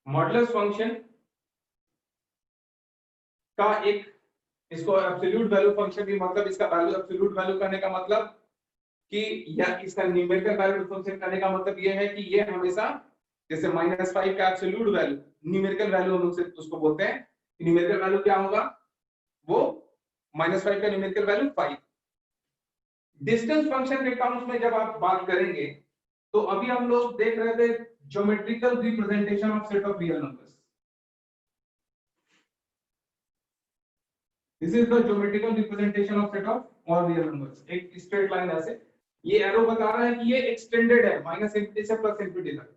मॉडुलस फंक्शन का एक, इसको एब्सोल्यूट वैल्यू फंक्शन भी, मतलब इसका वैल्यू एब्सोल्यूट वैल्यू करने का मतलब कि, या इसका न्यूमेरिकल वैल्यू फंक्शन करने का मतलब ये है कि ये हमेशा, जैसे -5 का एब्सोल्यूट वैल्यू, न्यूमेरिकल वैल्यू हम लोग से उसको बोलते हैं, न्यूमेरिकल वैल्यू क्या होगा, वो -5 का न्यूमेरिकल वैल्यू 5। डिस्टेंस फंक्शन के टर्म्स में जब आप बात करेंगे, तो अभी हम लोग देख रहे थे geometrical representation of set of real numbers. This is the geometrical representation of set of all real numbers. एक स्ट्रेट लाइन ऐसे, ये एरो बता रहा है कि ये एक्सटेंडेड है -∞ से +∞ तक।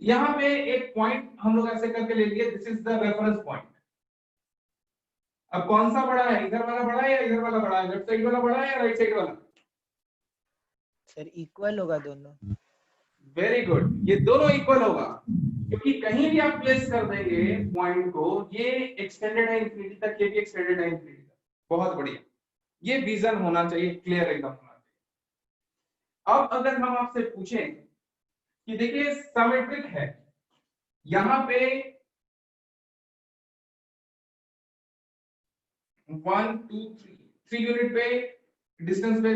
यहां पे एक पॉइंट हम लोग ऐसे करके ले लिए, this is the reference point. अब कौन सा बड़ा है, इधर वाला बड़ा है या इधर वाला बड़ा है, लेफ्ट साइड वाला बड़ा है या राइट साइड वाला? सर इक्वल होगा दोनों। वेरी गुड, ये दोनों इक्वल होगा, क्योंकि कहीं भी आप प्लेस कर देंगे पॉइंट को, ये एक्सटेंडेड है इंफिनिटी तक, ये भी एक्सटेंडेड है इंफिनिटी तक। बहुत बढ़िया, ये विजन होना चाहिए, क्लियर एकदम होना चाहिए। अब अगर हम आपसे पूछें कि देखिए सिमेट्रिक है, यहां पे 1 2 3 यूनिट पे डिस्टेंस पे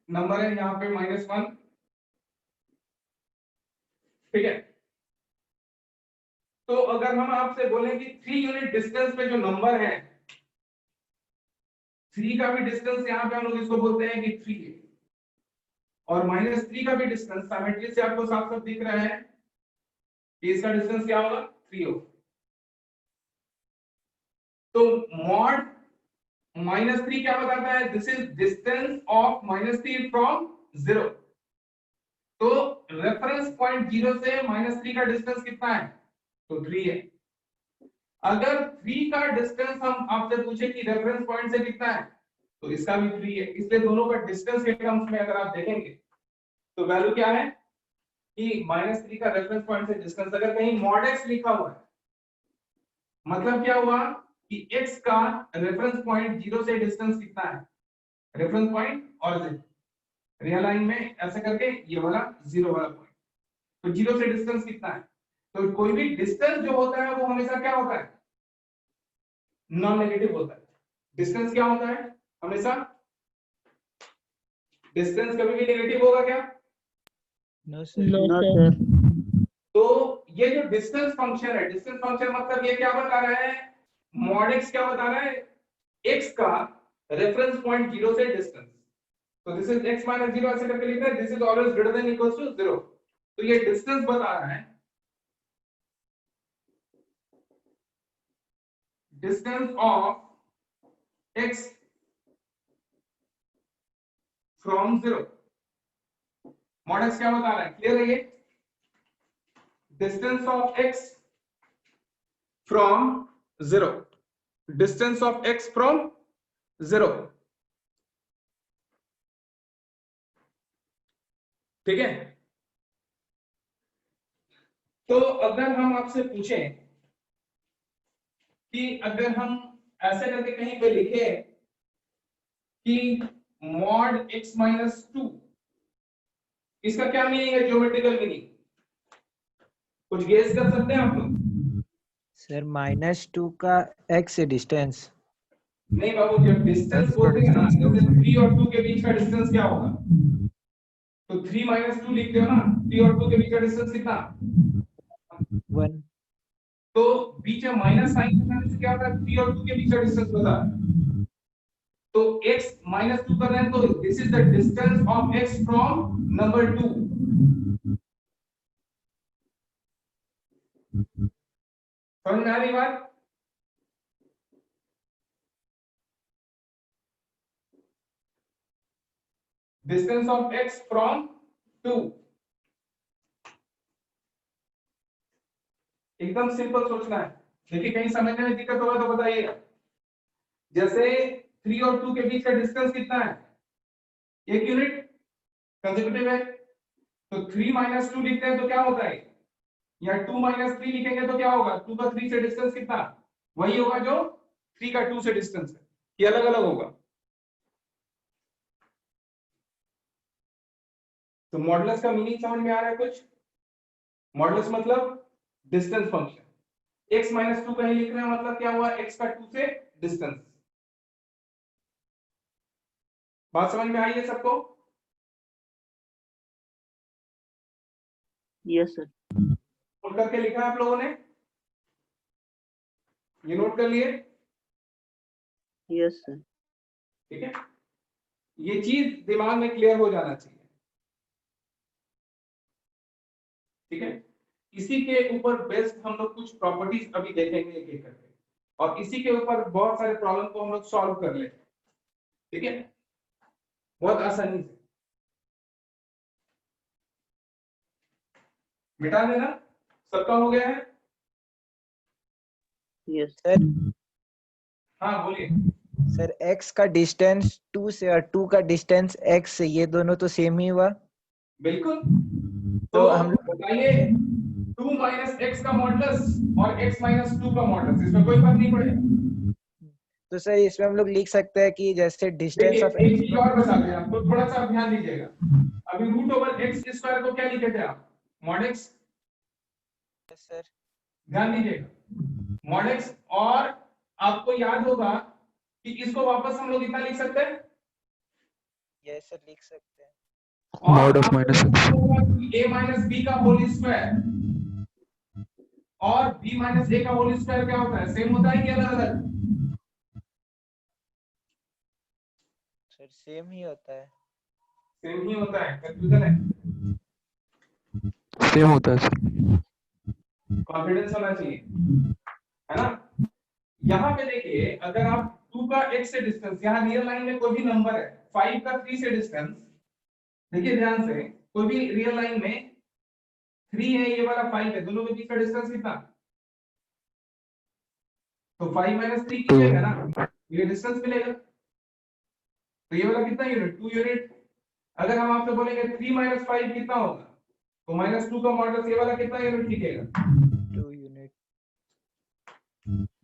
नंबर है, यहाँ पे -1, ठीक है। तो अगर हम आपसे बोलें कि 3 यूनिट डिस्टेंस पे जो नंबर है, 3 का भी डिस्टेंस यहाँ पे हम लोग इसको बोलते हैं कि 3 है, और -3 का भी डिस्टेंस सिमेट्री से आपको साफ साफ दिख रहा है कि इसका डिस्टेंस क्या होगा, 3 होगा। तो मॉड -3 क्या बताता है, this is distance of -3 from 0। तो रेफरेंस पॉइंट 0 से -3 का डिस्टेंस कितना है, तो 3 है। अगर 3 का डिस्टेंस हम आपसे पूछे कि रेफरेंस पॉइंट से कितना है, तो इसका भी 3 है। इसलिए दोनों का डिस्टेंस के टर्म्स में अगर आप देखेंगे तो वैल्यू क्या है कि -3 का रेफरेंस पॉइंट से डिस्टेंस, अगर कहीं mod x लिखा हुआ है, मतलब क्या हुआ कि x का रेफरेंस पॉइंट 0 से डिस्टेंस कितना है, reference point origin, real line में ऐसे करके ये वाला 0 वाला पॉइंट, तो 0 से डिस्टेंस कितना है। तो कोई भी डिस्टेंस जो होता है वो हमेशा क्या होता है, नॉन नेगेटिव होता है। डिस्टेंस क्या होता है, हमेशा डिस्टेंस कभी भी नेगेटिव होगा क्या, नो सर। No sir. तो ये जो डिस्टेंस फंक्शन है, डिस्टेंस फंक्शन मतलब ये क्या बता रहा है, mod x क्या बता रहा है, x का रेफरेंस पॉइंट 0 से डिस्टेंस, तो दिस इज x - 0 ऐसे करके लिखना है, this is always greater than equals to 0। तो ये डिस्टेंस बता रहा है, distance of x from 0। mod x क्या बता रहा है, क्लियर है ये, distance of x from 0, distance of x from 0, ठीक है। तो अगर हम आपसे पूछें कि अगर हम ऐसे करके कहीं पे लिखे कि मॉड x माइनस 2, इसका क्या मीनिंग है, ज्योमेट्रिकल मीनिंग कुछ गेस कर सकते हैं आप लोग? सर -2 का x से डिस्टेंस। नहीं बाबू, जब डिस्टेंस X का बोलते हैं ना, distance जैसे दो से। 3 और 2 के बीच का डिस्टेंस क्या होगा, तो 3 माइनस 2 लिखते हो ना, 3 और 2 के बीच का डिस्टेंस कितना? 1। तो बीच में माइनस साइन लगाने से क्या होता है, 3 और 2 के बीच का डिस्टेंस होता है। तो x -2 कर रहे हैं, तो this is the distance of x from number 2। समझ में आ रही बात? डिस्टेंस ऑफ x फ्रॉम 2, एकदम सिंपल सोचना है। देखिए कहीं समझने में दिक्कत होगा तो बताइएगा। जैसे 3 और 2 के बीच का डिस्टेंस कितना है, 1 यूनिट कंसेक्यूटिव है, तो 3 माइनस 2 लिखते हैं तो क्या होता है, या 2 माइनस 3 लिखेंगे तो क्या होगा, 2 का 3 से डिस्टेंस कितना, वही होगा जो 3 का 2 से डिस्टेंस है, ये अलग अलग होगा। तो मॉडुलस का मीनिंग समझ में आ रहा है कुछ? मॉडुलस मतलब डिस्टेंस फंक्शन, x माइनस 2 कहीं लिख रहे हैं मतलब क्या हुआ, x का 2 से डिस्टेंस। बात समझ में आई है सबको? Yes sir. नोट करके लिखा है आप लोगों ने, ये नोट कर लिए? Yes sir. ठीक है, ये चीज दिमाग में क्लियर हो जाना चाहिए। ठीक है, इसी के ऊपर बेस्ड हम लोग कुछ प्रॉपर्टीज अभी देखेंगे एक एक करके, और इसी के ऊपर बहुत सारे प्रॉब्लम को हम लोग सॉल्व कर लेंगे। ठीक है, बहुत आसानी से मिटा देना। सबका हो गया है? यस सर हाँ बोलिए। सर x का डिस्टेंस 2 से और 2 का डिस्टेंस x से, ये दोनों तो सेम ही हुआ। बिल्कुल। तो तो हम लोग बताइए 2 माइनस एक्स का मॉडुलस और x माइनस 2 का मॉडुलस, इसमें कोई फर्क नहीं पड़ेगा। तो सर इसमें हम लोग लिख सकते हैं कि जैसे डिस्टेंस देखिए ऑफ एक चीज और बता दें आपको, थोड़ा सा ध्यान दीजिएगा। अभी रूट ओवर एक्स स्क्वायर को क्या लिखे थे आप, मॉड एक्स। सर ध्यान दीजिएगा मॉड एक्स, और आपको याद होगा कि इसको वापस हम लोग इतना लिख सकते हैं, ये सर लिख सकते हैं। और Mod of आपको minus याद x। होगा कि a माइनस बी का होल स्क्वायर और b माइनस a का होल स्क्वायर क्या होता है, सेम होता है कि अलग अलग? सर सेम ही होता है। सेम ही होता है, कंफ्यूजन है? सेम होता है सर। कॉन्फिडेंस होना चाहिए, है ना? यहाँ पे देखिए, अगर आप 2 का x से डिस्टेंस, यहाँ रियल लाइन में कोई भी नंबर है, 5 का 3 से डिस्टेंस, देखिए ध्यान से, कोई भी रियल लाइन में 3 है, ये वाला 5 है, दोनों के बीच का डिस्टेंस कितना, तो 5 माइनस 3 टू। कीजिएगा ना, ये डिस्टेंस मिलेगा। तो ये वाला कितना यूनिट, 2 यूनिट। अगर हम आपसे बोलेंगे 3 माइनस 5 कितना होगा, तो माइनस 2 का मॉडुलस ये वाला कितना यूनिट लिखेगा, 2 यूनिट।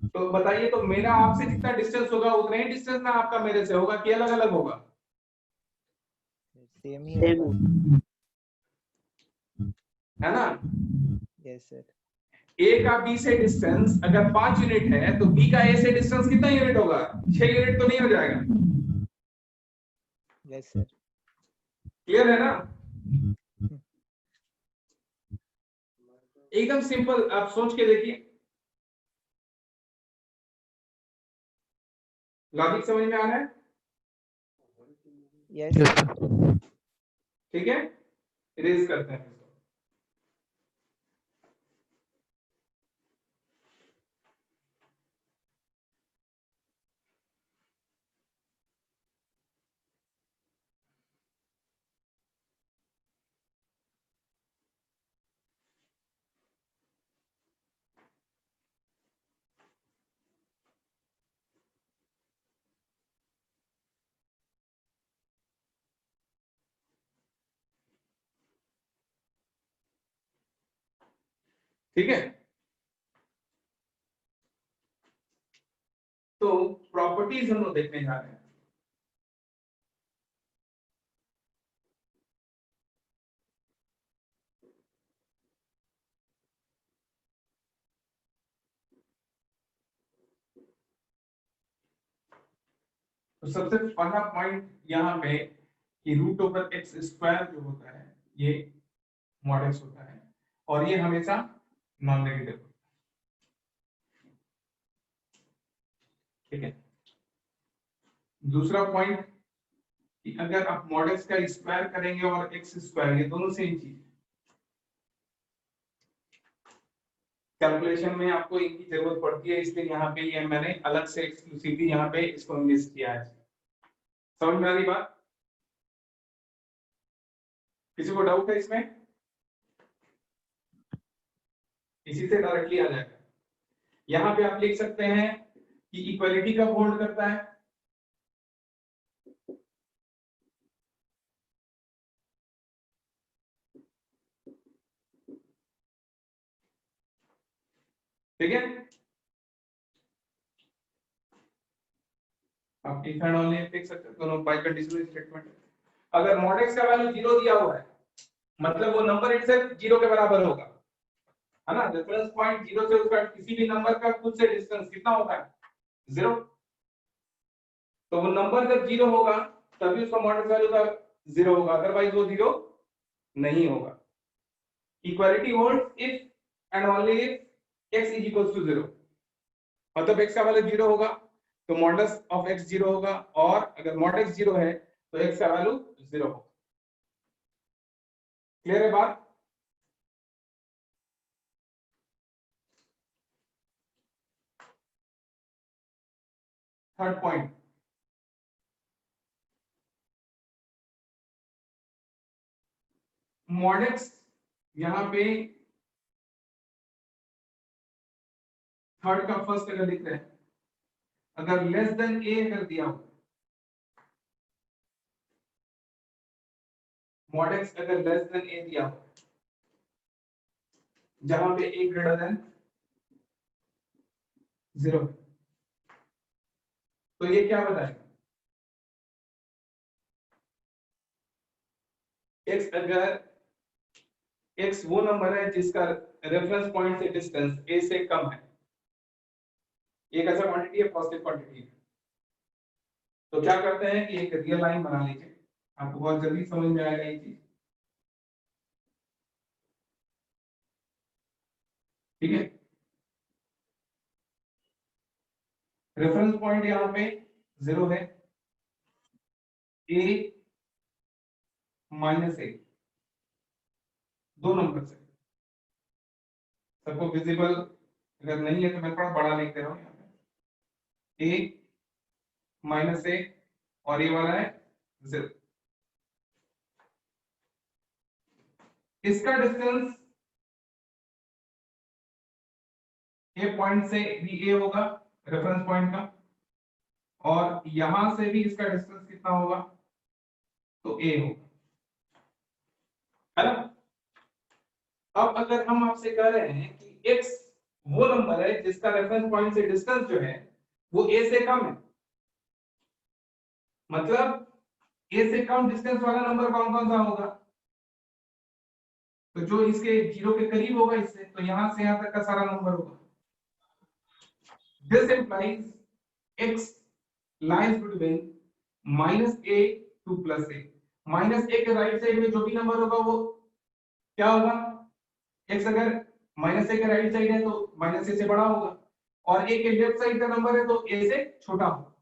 तो बताइए, तो मेरा आपसे जितना डिस्टेंस होगा उतना ही डिस्टेंस ना आपका मेरे से होगा कि अलग अलग होगा? सेम ही सेम होगा। है ना? Yes sir. A का B से डिस्टेंस अगर 5 यूनिट है, तो B का A से डिस्टेंस कितना यूनिट होगा, 6 यूनिट तो नहीं हो जाएगा? Yes sir. क्लियर है ना? एकदम सिंपल, आप सोच के देखिए, लॉजिक समझ में आ रहा है? Yes yes sir. सर। ठीक है, इरेज करते हैं। ठीक है, तो प्रॉपर्टीज हम लोग देखने जा रहे हैं। तो सबसे पहला पॉइंट यहाँ पे कि रूट ओवर एक्स स्क्वायर जो होता है ये मॉड एक्स होता है और ये हमेशा नॉन नेगेटिव होता है। ठीक है, दूसरा पॉइंट कि अगर आप मॉड एक्स का स्क्वायर करेंगे और एक्स स्क्वायर ये दोनों सेम चीज, कैलकुलेशन में आपको इनकी जरूरत पड़ती है, इसलिए यहाँ पे ये मैंने अलग से एक्सक्लूसिवली यहाँ पे इसको लिस्ट किया है। समझ में आ रही बात? किसी को डाउट है इसमें? इसी से डायरेक्टली आ जाएगा। यहाँ पे आप लिख सकते हैं कि इक्वालिटी कब होल्ड करता है, ठीक है? आप इथेनॉल ने लिख सकते हैं, दोनों बाय कंडीशनल स्टेटमेंट। अगर मॉड एक्स का वैल्यू 0 दिया हुआ है मतलब वो नंबर इटसेल्फ 0 के बराबर होगा, है ना? रेफरेंस पॉइंट 0 से उसका किसी भी नंबर का खुद से डिस्टेंस कितना होता है? 0। तो वो नंबर जब 0 होगा तभी उसका मॉड एक्स वैल्यू का 0 होगा, अदरवाइज वो 0 नहीं होगा। Equality holds if and only if x is equal to 0, मतलब x का वैल्यू 0 होगा तो मॉडुलस ऑफ x 0 होगा, और अगर मॉड x 0 है तो x का वैल्यू 0 होगा। क्लियर है बात? थर्ड पॉइंट, मॉड x यहां पे थर्ड का फर्स्ट अगर लिख रहे हैं, अगर लेस देन a अगर दिया हो, मॉड x अगर लेस देन a दिया हो, जहां पे a ग्रेटर देन 0, तो ये क्या बताएगा? x अगर x वो नंबर है जिसका रेफरेंस पॉइंट से डिस्टेंस a से कम है, एक ऐसा क्वांटिटी है, पॉजिटिव क्वांटिटी है, तो क्या करते हैं कि एक रियल लाइन बना लीजिए, आपको बहुत जल्दी समझ में आएगा ये चीज। ठीक है, रेफरेंस पॉइंट यहाँ पे 0 है, a माइनस a, दो नंबर से सबको विजिबल अगर नहीं है तो मैं थोड़ा बड़ा लिख दे रहा हूँ यहाँ पे, a माइनस a और ये वाला है 0। इसका डिस्टेंस a पॉइंट से भी a होगा रेफरेंस पॉइंट का, और यहां से भी इसका डिस्टेंस कितना होगा? तो a होगा, है ना? अब अगर हम आपसे कह रहे हैं कि x वो नंबर है जिसका रेफरेंस पॉइंट से डिस्टेंस जो है वो a से कम है, मतलब a से कम डिस्टेंस वाला नंबर कौन कौन सा होगा? तो जो इसके 0 के करीब होगा इससे, तो यहां से यहां तक का सारा नंबर होगा। This implies x lies between -a to +a। -a के राइट साइड में जो भी नंबर होगा वो क्या होगा? x अगर -a के राइट साइड है तो -a से बड़ा होगा, और a के लेफ्ट साइड का नंबर है तो a से छोटा होगा।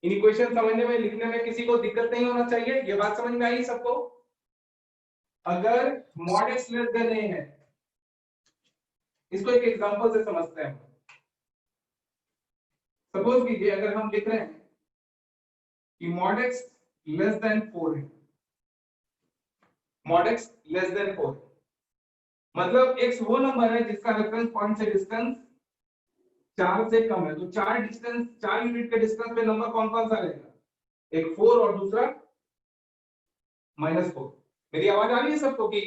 इन इक्वेशन समझने में, लिखने में किसी को दिक्कत नहीं होना चाहिए। ये बात समझ में आई सबको? अगर mod x less then a है, इसको एक एग्जांपल से समझते हैं। सपोज कीजिए अगर हम लिख रहे हैं कि मॉड x लेस देन 4 है, मॉड x लेस देन 4 मतलब x वो नंबर है जिसका रेफरेंस पॉइंट से डिस्टेंस 4 से कम है, तो 4 यूनिट के डिस्टेंस पे नंबर कौन कौन सा रहेगा? एक 4 और दूसरा -4। मेरी आवाज आ रही है सबको की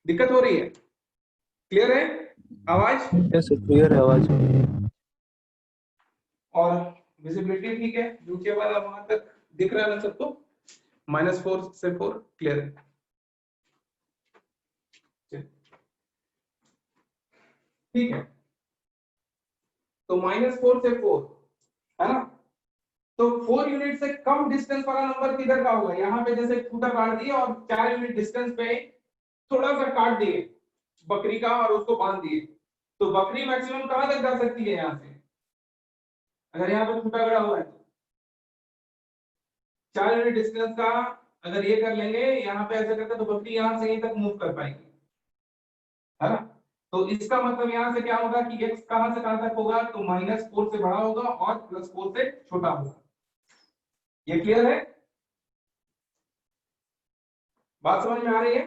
दिक्कत हो रही है? क्लियर है आवाज? यस क्लियर है आवाज। और विजिबिलिटी ठीक है, नीचे वाला वहां तक दिख रहा है ना सबको? -4 से 4 क्लियर है? ठीक है, तो -4 से 4 है ना, तो 4 यूनिट से कम डिस्टेंस वाला नंबर किधर का होगा? यहाँ पे जैसे खूंटा काट दिए और 4 यूनिट डिस्टेंस पे थोड़ा सा काट दिए बकरी का और उसको बांध दिए, तो बकरी मैक्सिमम कहां तक जा सकती है यहाँ से? अगर यहाँ पे खूंटा गड़ा हुआ है तो 4 यूनिट डिस्टेंस का अगर ये कर लेंगे यहाँ पे ऐसा करते तो बकरी यहाँ से यहीं तक मूव कर पाएगी, है ना? तो इसका मतलब यहाँ से क्या होगा कि x कहां से कहां तक होगा? तो -4 से बड़ा होगा और +4 से छोटा होगा। ये क्लियर है? बात समझ में आ रही है?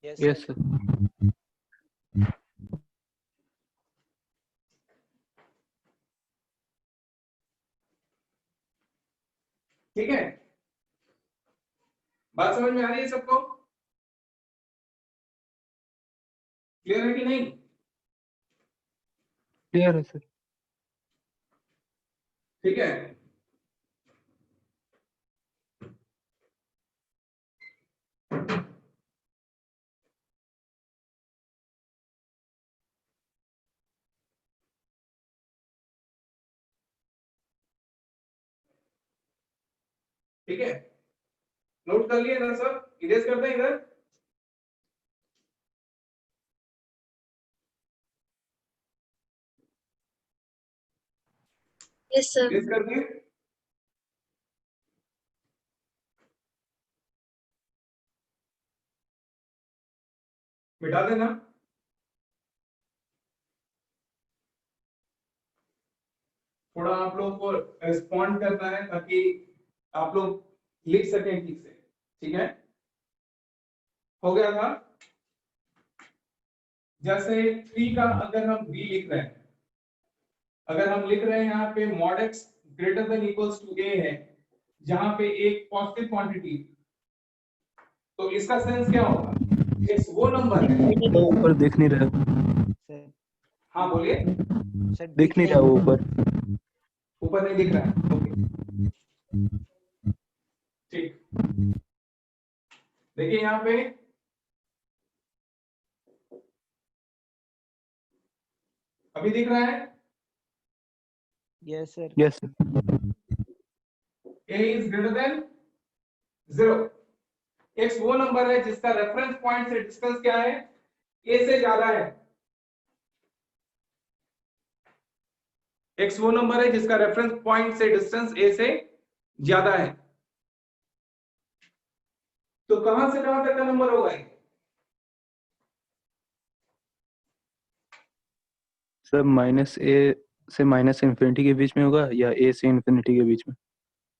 Yes sir. ठीक है, बात समझ में आ रही है सबको? क्लियर है कि नहीं? क्लियर है सर। ठीक है, ठीक है, नोट कर लिए ना सर? इरेज करते हैं इधर। Yes, sir. इरेज कर दिए? मिटा देना। थोड़ा आप लोग को रिस्पॉन्ड करना है ताकि आप लोग लिख सकें ठीक से। ठीक है, हो गया था? जैसे 3 का अगर हम b लिख रहे हैं, अगर हम लिख रहे हैं यहाँ पे mod x greater than equals to a है, जहां पे एक पॉजिटिव क्वांटिटी, तो इसका सेंस क्या होगा? x वो नंबर है। वो ऊपर देख नहीं रहा। सर हाँ बोलिए। सर देख नहीं रहा वो ऊपर। ऊपर नहीं दिख रहा है, ओके ठीक। देखिए यहाँ पे अभी दिख रहा है yes sir. Yes sir. a is greater than 0। x वो नंबर है जिसका रेफरेंस पॉइंट से डिस्टेंस क्या है? a से ज्यादा है। x वो नंबर है जिसका रेफरेंस पॉइंट से डिस्टेंस a से ज्यादा है। तो कहां से कहां तक का नंबर होगा ये? सर -a से -इंफिनिटी के बीच में होगा या a से इंफिनिटी के बीच में?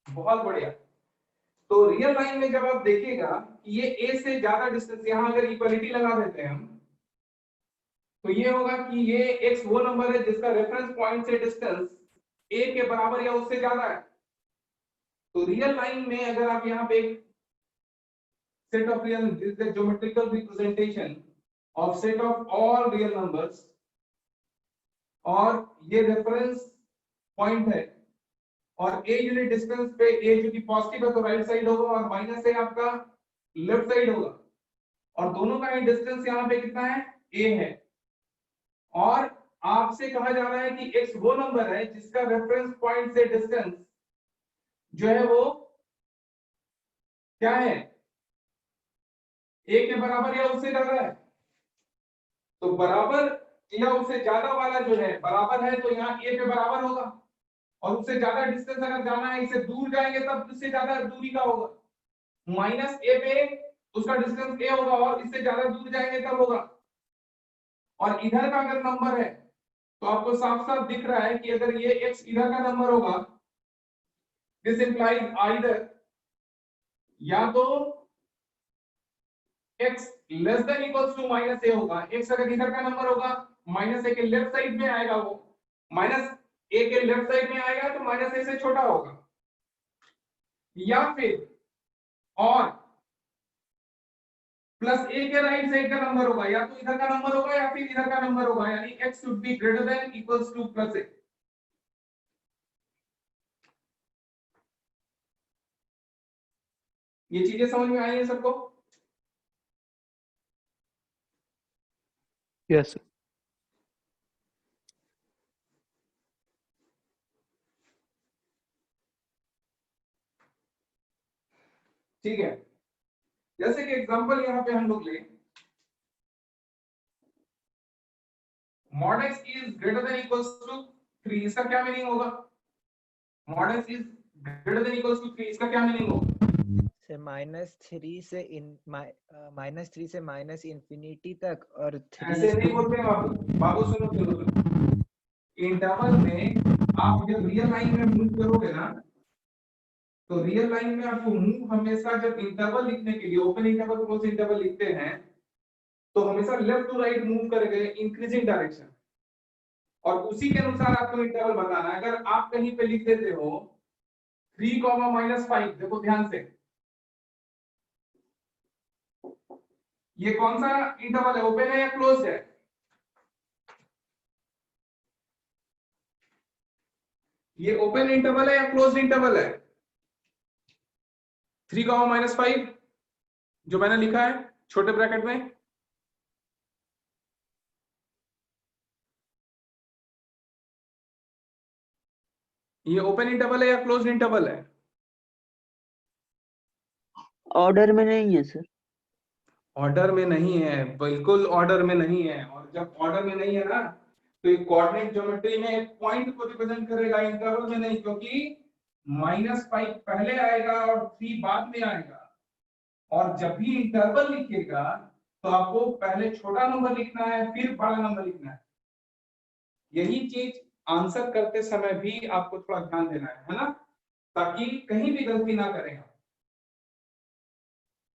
बहुत बढ़िया। तो रियल लाइन में जब आप देखिएगा कि ये a से ज्यादा डिस्टेंस, यहां अगर इक्वलिटी लगा देते हैं हम, तो ये होगा कि ये x वो नंबर है जिसका रेफरेंस पॉइंट से डिस्टेंस a के बराबर या उससे ज्यादा है। तो रियल लाइन में अगर आप यहाँ पे एक set of real, this is the geometrical representation of set of all real numbers, और ये रेफरेंस पॉइंट है और a यूनिट डिस्टेंस पे a जो कि पॉजिटिव है तो राइट साइड होगा और माइनस है आपका लेफ्ट साइड होगा, और दोनों का ही डिस्टेंस यहाँ पे कितना है? a है। और आपसे कहा जा रहा है कि x वो नंबर है जिसका रेफरेंस पॉइंट से डिस्टेंस जो है वो क्या है? a के बराबर या उससे ज्यादा है। तो बराबर या उससे ज्यादा वाला जो है बराबर है, तो यहाँ a पे बराबर होगा, और उससे ज्यादा डिस्टेंस अगर जाना है, इससे दूर जाएंगे तब इससे ज्यादा दूरी का होगा। -a पे उसका डिस्टेंस a होगा और इससे ज्यादा दूर जाएंगे तब होगा। और इधर का अगर नंबर है तो आपको साफ साफ दिख रहा है कि अगर ये x इधर का नंबर होगा, दिस इंप्लाइज आइदर या तो x less than equals to -a होगा। x अगर इधर का नंबर होगा, -a के लेफ्ट साइड में आएगा, वो -a के लेफ्ट साइड में आएगा तो -a से छोटा होगा, या फिर और +a के राइट साइड का नंबर होगा, या तो इधर का नंबर होगा या फिर इधर का नंबर होगा, यानी x should be greater than equals to +a। ये चीजें समझ में आई है सबको? Yes sir. ठीक है, जैसे कि एग्जांपल यहाँ पे हम लोग ले mod x is greater than equals to 3, इसका क्या मीनिंग होगा? mod x is greater than equals to 3, इसका क्या मीनिंग होगा? से -3 से -3 से माइनस इंफिनिटी तक और 3 ऐसे नहीं बोलते हैं बाबू, बाबू सुनो, इंटरवल में आप जब रियल लाइन में मूव करोगे ना, तो रियल लाइन में आपको मूव हमेशा जब इंटरवल लिखने के लिए ओपन इंटरवल क्लोज इंटरवल लिखते हैं तो हमेशा लेफ्ट टू राइट मूव करेंगे इंक्रीजिंग डायरेक्शन, और उसी के अनुसार आपको इंटरवल बताना है। अगर आप कहीं पे लिख देते हो 3, -5, देखो ध्यान से, ये कौन सा इंटरवल है, ओपन है या क्लोज है? ये ओपन इंटरवल है या क्लोज इंटरवल है? 3, -5 जो मैंने लिखा है छोटे ब्रैकेट में, ये ओपन इंटरवल है या क्लोज इंटरवल है? ऑर्डर में नहीं है सर। ऑर्डर में नहीं है, बिल्कुल ऑर्डर में नहीं है। और जब ऑर्डर में नहीं है ना, तो ये कोऑर्डिनेट ज्योमेट्री में एक पॉइंट को रिप्रेजेंट करेगा, इंटरवल में नहीं, क्योंकि -5 पहले आएगा और 3 बाद में आएगा। और जब भी इंटरवल लिखिएगा तो आपको पहले छोटा नंबर लिखना है, फिर बड़ा नंबर लिखना है। यही चीज आंसर करते समय भी आपको थोड़ा ध्यान देना है ना, ताकि कहीं भी गलती ना करें आप।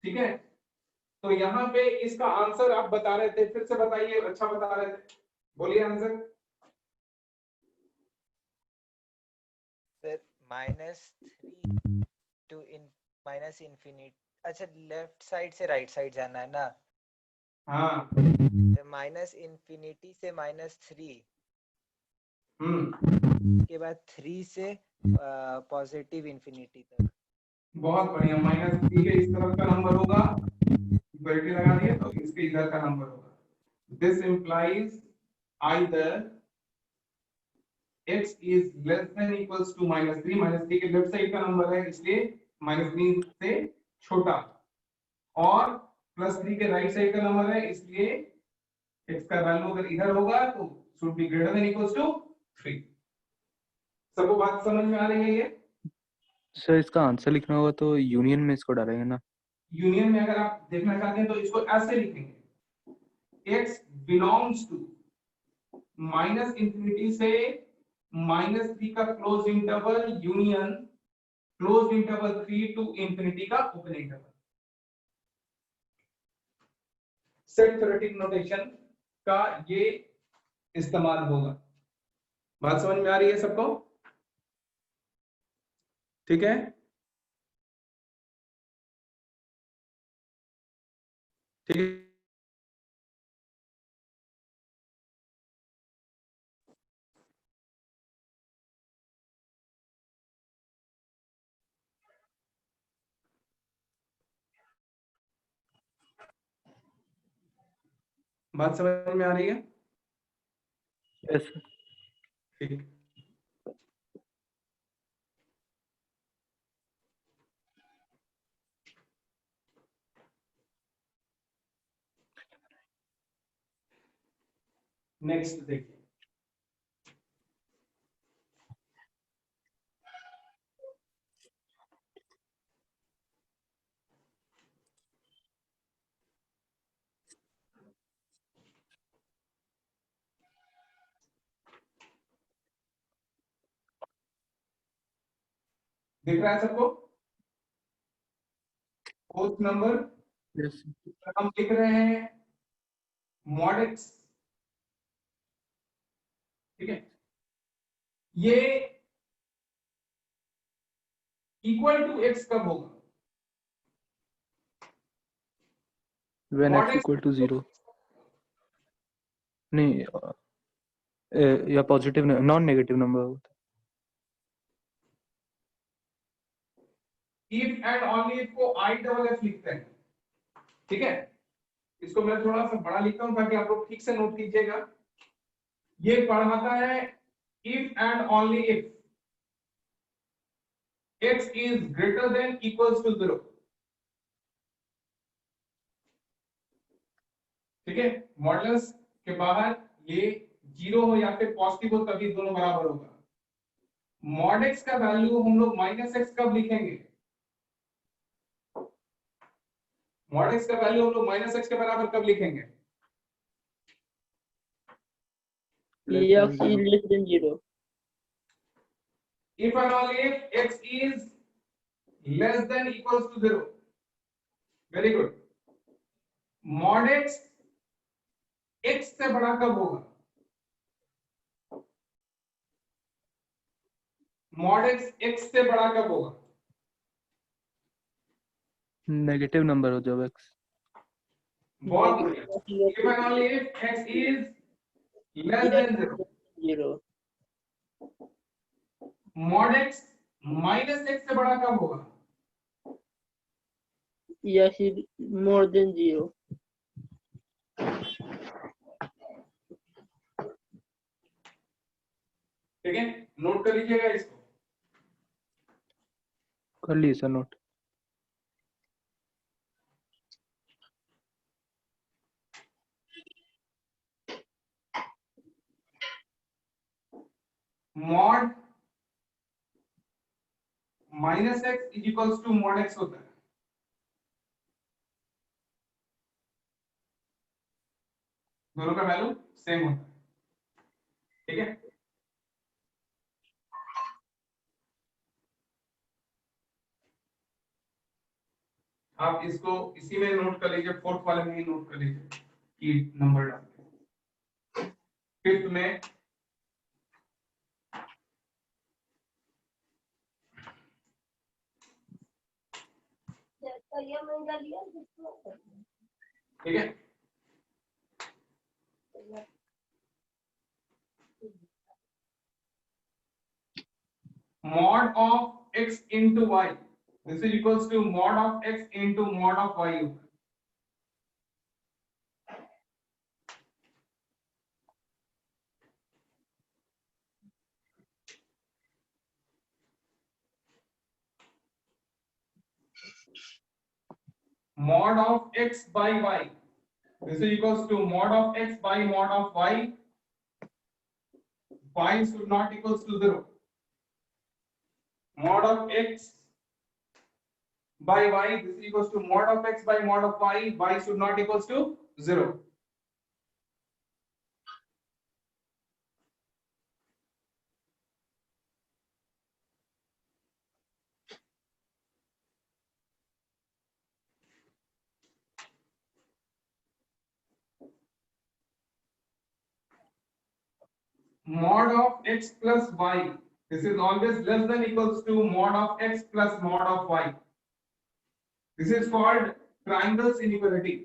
ठीक है, तो यहाँ पे इसका आंसर आप बता रहे थे, फिर से बताइए, अच्छा बता रहे थे, बोलिए answer. Sir -3 to minus infinity, अच्छा लेफ्ट साइड से राइट साइड जाना है ना? हाँ, माइनस इंफिनिटी से -3 के बाद 3 से पॉजिटिव इंफिनिटी तक। बहुत बढ़िया। -3 के इस तरफ का नंबर होगा, इक्वलिटी लगा दिए, तो इसके इधर का नंबर होगा। This implies either x is less than equals to -3, -3 के लेफ्ट साइड का नंबर है इसलिए -3 से छोटा, और +3 के राइट साइड का नंबर है इसलिए x का वैल्यू अगर इधर होगा तो should be greater than equals to 3। सबको बात समझ में आ रही है ये? सर इसका आंसर लिखना होगा तो यूनियन में इसको डालेंगे ना? यूनियन में अगर आप देखना चाहते हैं तो इसको ऐसे लिखेंगे, x बिलोंग्स टू -इंफिनिटी से -3 का close interval union close interval 3 to infinity का open interval. Set theoretic notation का ये इस्तेमाल होगा। बात समझ में आ रही है सबको? ठीक है, ठीक है। बात समझ में आ रही है? Yes sir. ठीक। नेक्स्ट देखिए, दिख रहा है सबको? फोर्थ नंबर यस हम लिख रहे हैं mod x, ठीक है, ये इक्वल टू x कब होगा? When mod x x equal to 0, नहीं या पॉजिटिव नॉन नेगेटिव नंबर होता if and only if को IFF लिखते हैं, ठीक है। इसको मैं थोड़ा सा बड़ा लिखता हूं ताकि आप लोग ठीक से नोट कीजिएगा। ये पढ़ाता है if and only if x is greater than equals to 0, ठीक है, मॉडुलस के बाहर ये 0 हो या फिर पॉजिटिव हो तभी दोनों बराबर होगा। मॉड x का वैल्यू हम लोग -x कब लिखेंगे? मॉड x का वैल्यू हम लोग -x के बराबर कब लिखेंगे? X is less than 0. If and only if x is less than equals to 0. Very good. Mod x x से बड़ा कब होगा? मॉड x x से बड़ा कब होगा? नेगेटिव नंबर हो जब x बहुत बढ़िया। If and only if x is less than 0. 0. Mod x minus x से बड़ा कब होगा? X is more than 0. ठीक है, नोट कर लीजिएगा इसको। कर ली sir note. Mod -x is equals to mod x होता है। दोनों का वैल्यू सेम होता है, ठीक है। आप इसको इसी में नोट कर लीजिए, फोर्थ वाले में ही नोट कर लीजिए कि नंबर डाल के। फिफ्थ में ठीक है, mod of x into y, this is equals to mod of x into mod of y होता है। mod of x by y, this is equals to mod of x by mod of y. Y should not equals to 0. Mod of x by y, this is equals to mod of x by mod of y. Y should not equals to 0. Mod of x plus y, this is always less than equals to mod of x plus mod of y. This is called triangles inequality.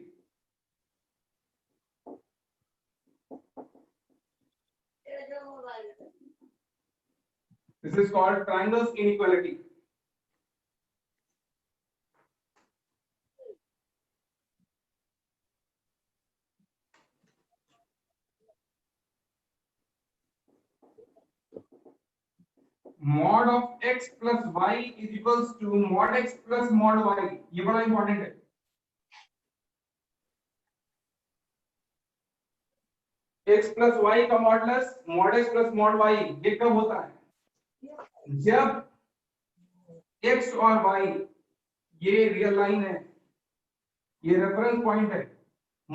This is called triangles inequality. Mod of x plus y is equals to mod x plus mod y. ये बड़ा important है। x plus y का modulus mod x plus mod y ये कब होता है? जब x और y ये रियल लाइन है, ये रेफरेंस पॉइंट है।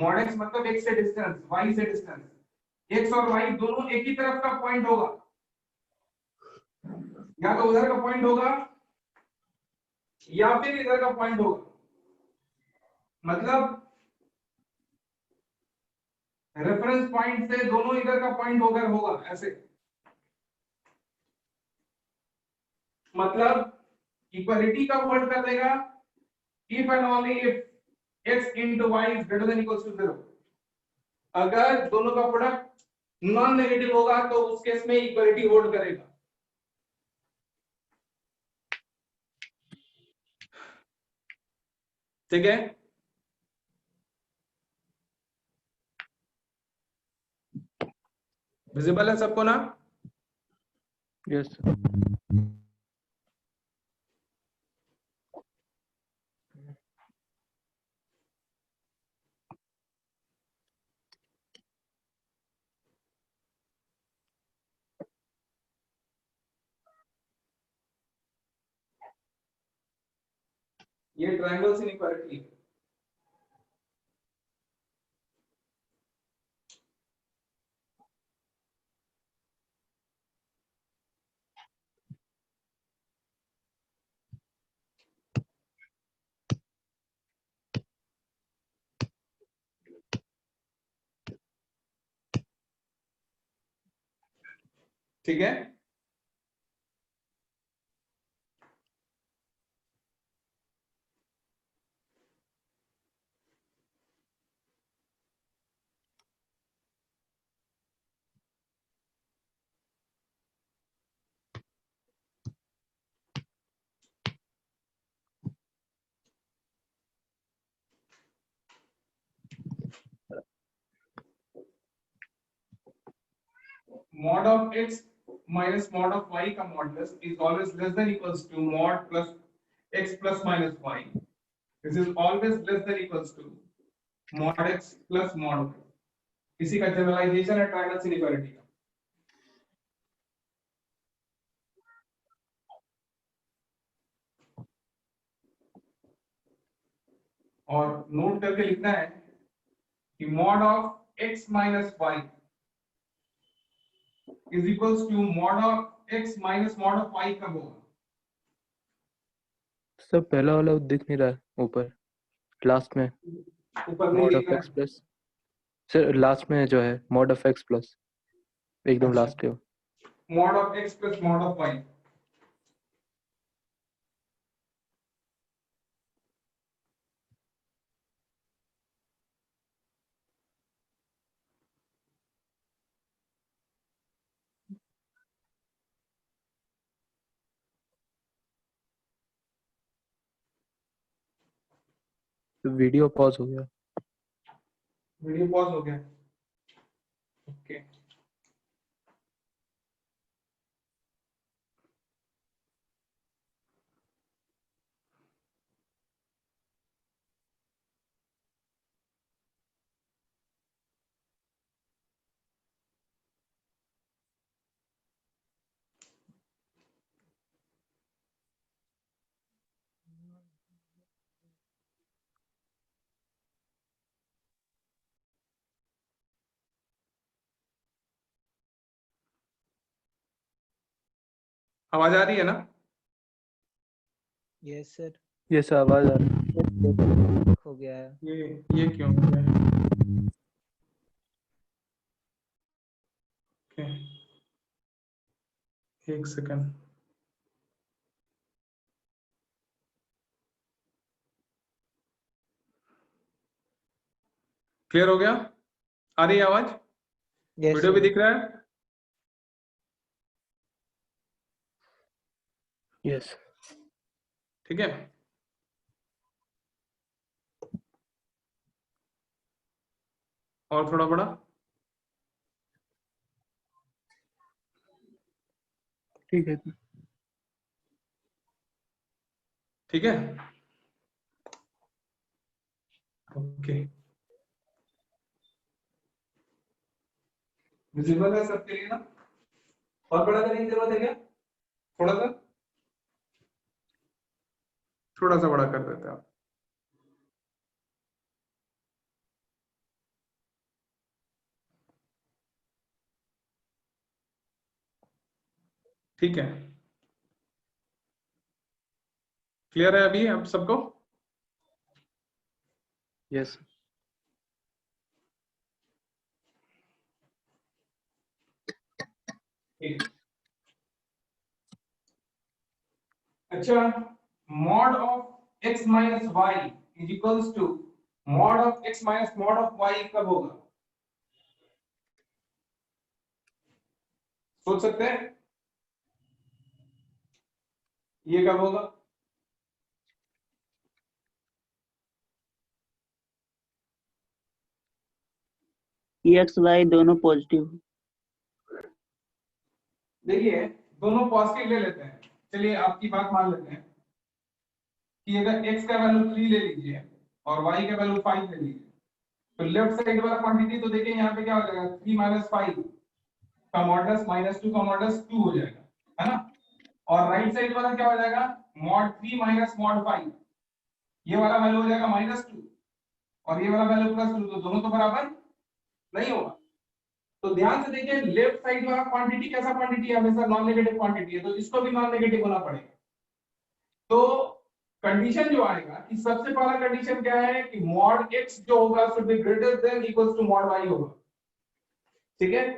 mod x मतलब x से डिस्टेंस, y से डिस्टेंस। x और y दोनों एक ही तरफ का पॉइंट होगा, या तो उधर का पॉइंट होगा या फिर इधर का पॉइंट होगा। मतलब रेफरेंस पॉइंट से दोनों इधर का पॉइंट होकर होगा ऐसे। मतलब इक्वालिटी का वर्ड कर देगा if and only if x into y is greater than equals to 0। अगर दोनों का प्रोडक्ट नॉन नेगेटिव होगा तो उस केस में इक्वालिटी होल्ड करेगा। ठीक है, विजिबल है सबको ना? यस ये ट्रायंगल्स इनइक्वालिटी है। ठीक है, mod of x minus mod of y का modulus is always less than equals to mod plus x plus minus y. This is always less than equals to mod x plus mod y. इसी का generalisation है triangles inequality का। और note करके लिखना है कि mod of x minus y is equals to mod of x minus mod of y कब होगा? सर पहला वाला दिख नहीं रहा है ऊपर लास्ट में ऊपर नहीं mod दिख of रहा x प्लस सर लास्ट में जो है mod of x प्लस एकदम अच्छा। लास्ट के mod of x plus mod of y। तो वीडियो पॉज हो गया। वीडियो पॉज हो गया। ओके आवाज आ रही है ना? Yes sir. ये सर आवाज आ रही है। हो गया है। ये क्यों हो गया है? ओके एक सेकंड। क्लियर हो गया? आ रही है आवाज? यस वीडियो भी सर। दिख रहा है? यस ठीक है, और थोड़ा बड़ा। ठीक है। ठीक है, ओके विजिबल है सबके लिए ना? और बड़ा करने की जरूरत है क्या? थोड़ा सा बड़ा कर देते हैं आप। ठीक है, क्लियर है अभी आप सबको? यस अच्छा, mod of x minus y is equals to mod of x minus mod of y कब होगा? सोच सकते हैं ये कब होगा? एक्स वाई दोनों पॉजिटिव। देखिए दोनों पॉजिटिव ले लेते हैं। चलिए आपकी बात मान लेते हैं कि अगर x का वैल्यू 3 ले लीजिए और y का वैल्यू 5 ले लीजिए, तो लेफ्ट साइड वाला क्वांटिटी तो देखिए यहाँ पे क्या हो जाएगा, 3 - 5 का मॉडुलस -2 का मॉडुलस 2 हो जाएगा, है ना? और राइट साइड वाला क्या हो जाएगा, mod 3 - mod 5 ये वाला वैल्यू हो जाएगा -2 और ये वाला वैल्यू +2, तो दोनों तो बराबर नहीं होगा। तो ध्यान से देखिए लेफ्ट साइड वाला क्वांटिटी कैसा क्वांटिटी है, हमेशा नॉन नेगेटिव क्वांटिटी है, तो इसको भी नॉन नेगेटिव होना पड़ेगा। तो कंडीशन जो आएगा कि सबसे पहला कंडीशन क्या है कि मॉड x जो होगा should be greater than equals to mod y होगा। ठीक है,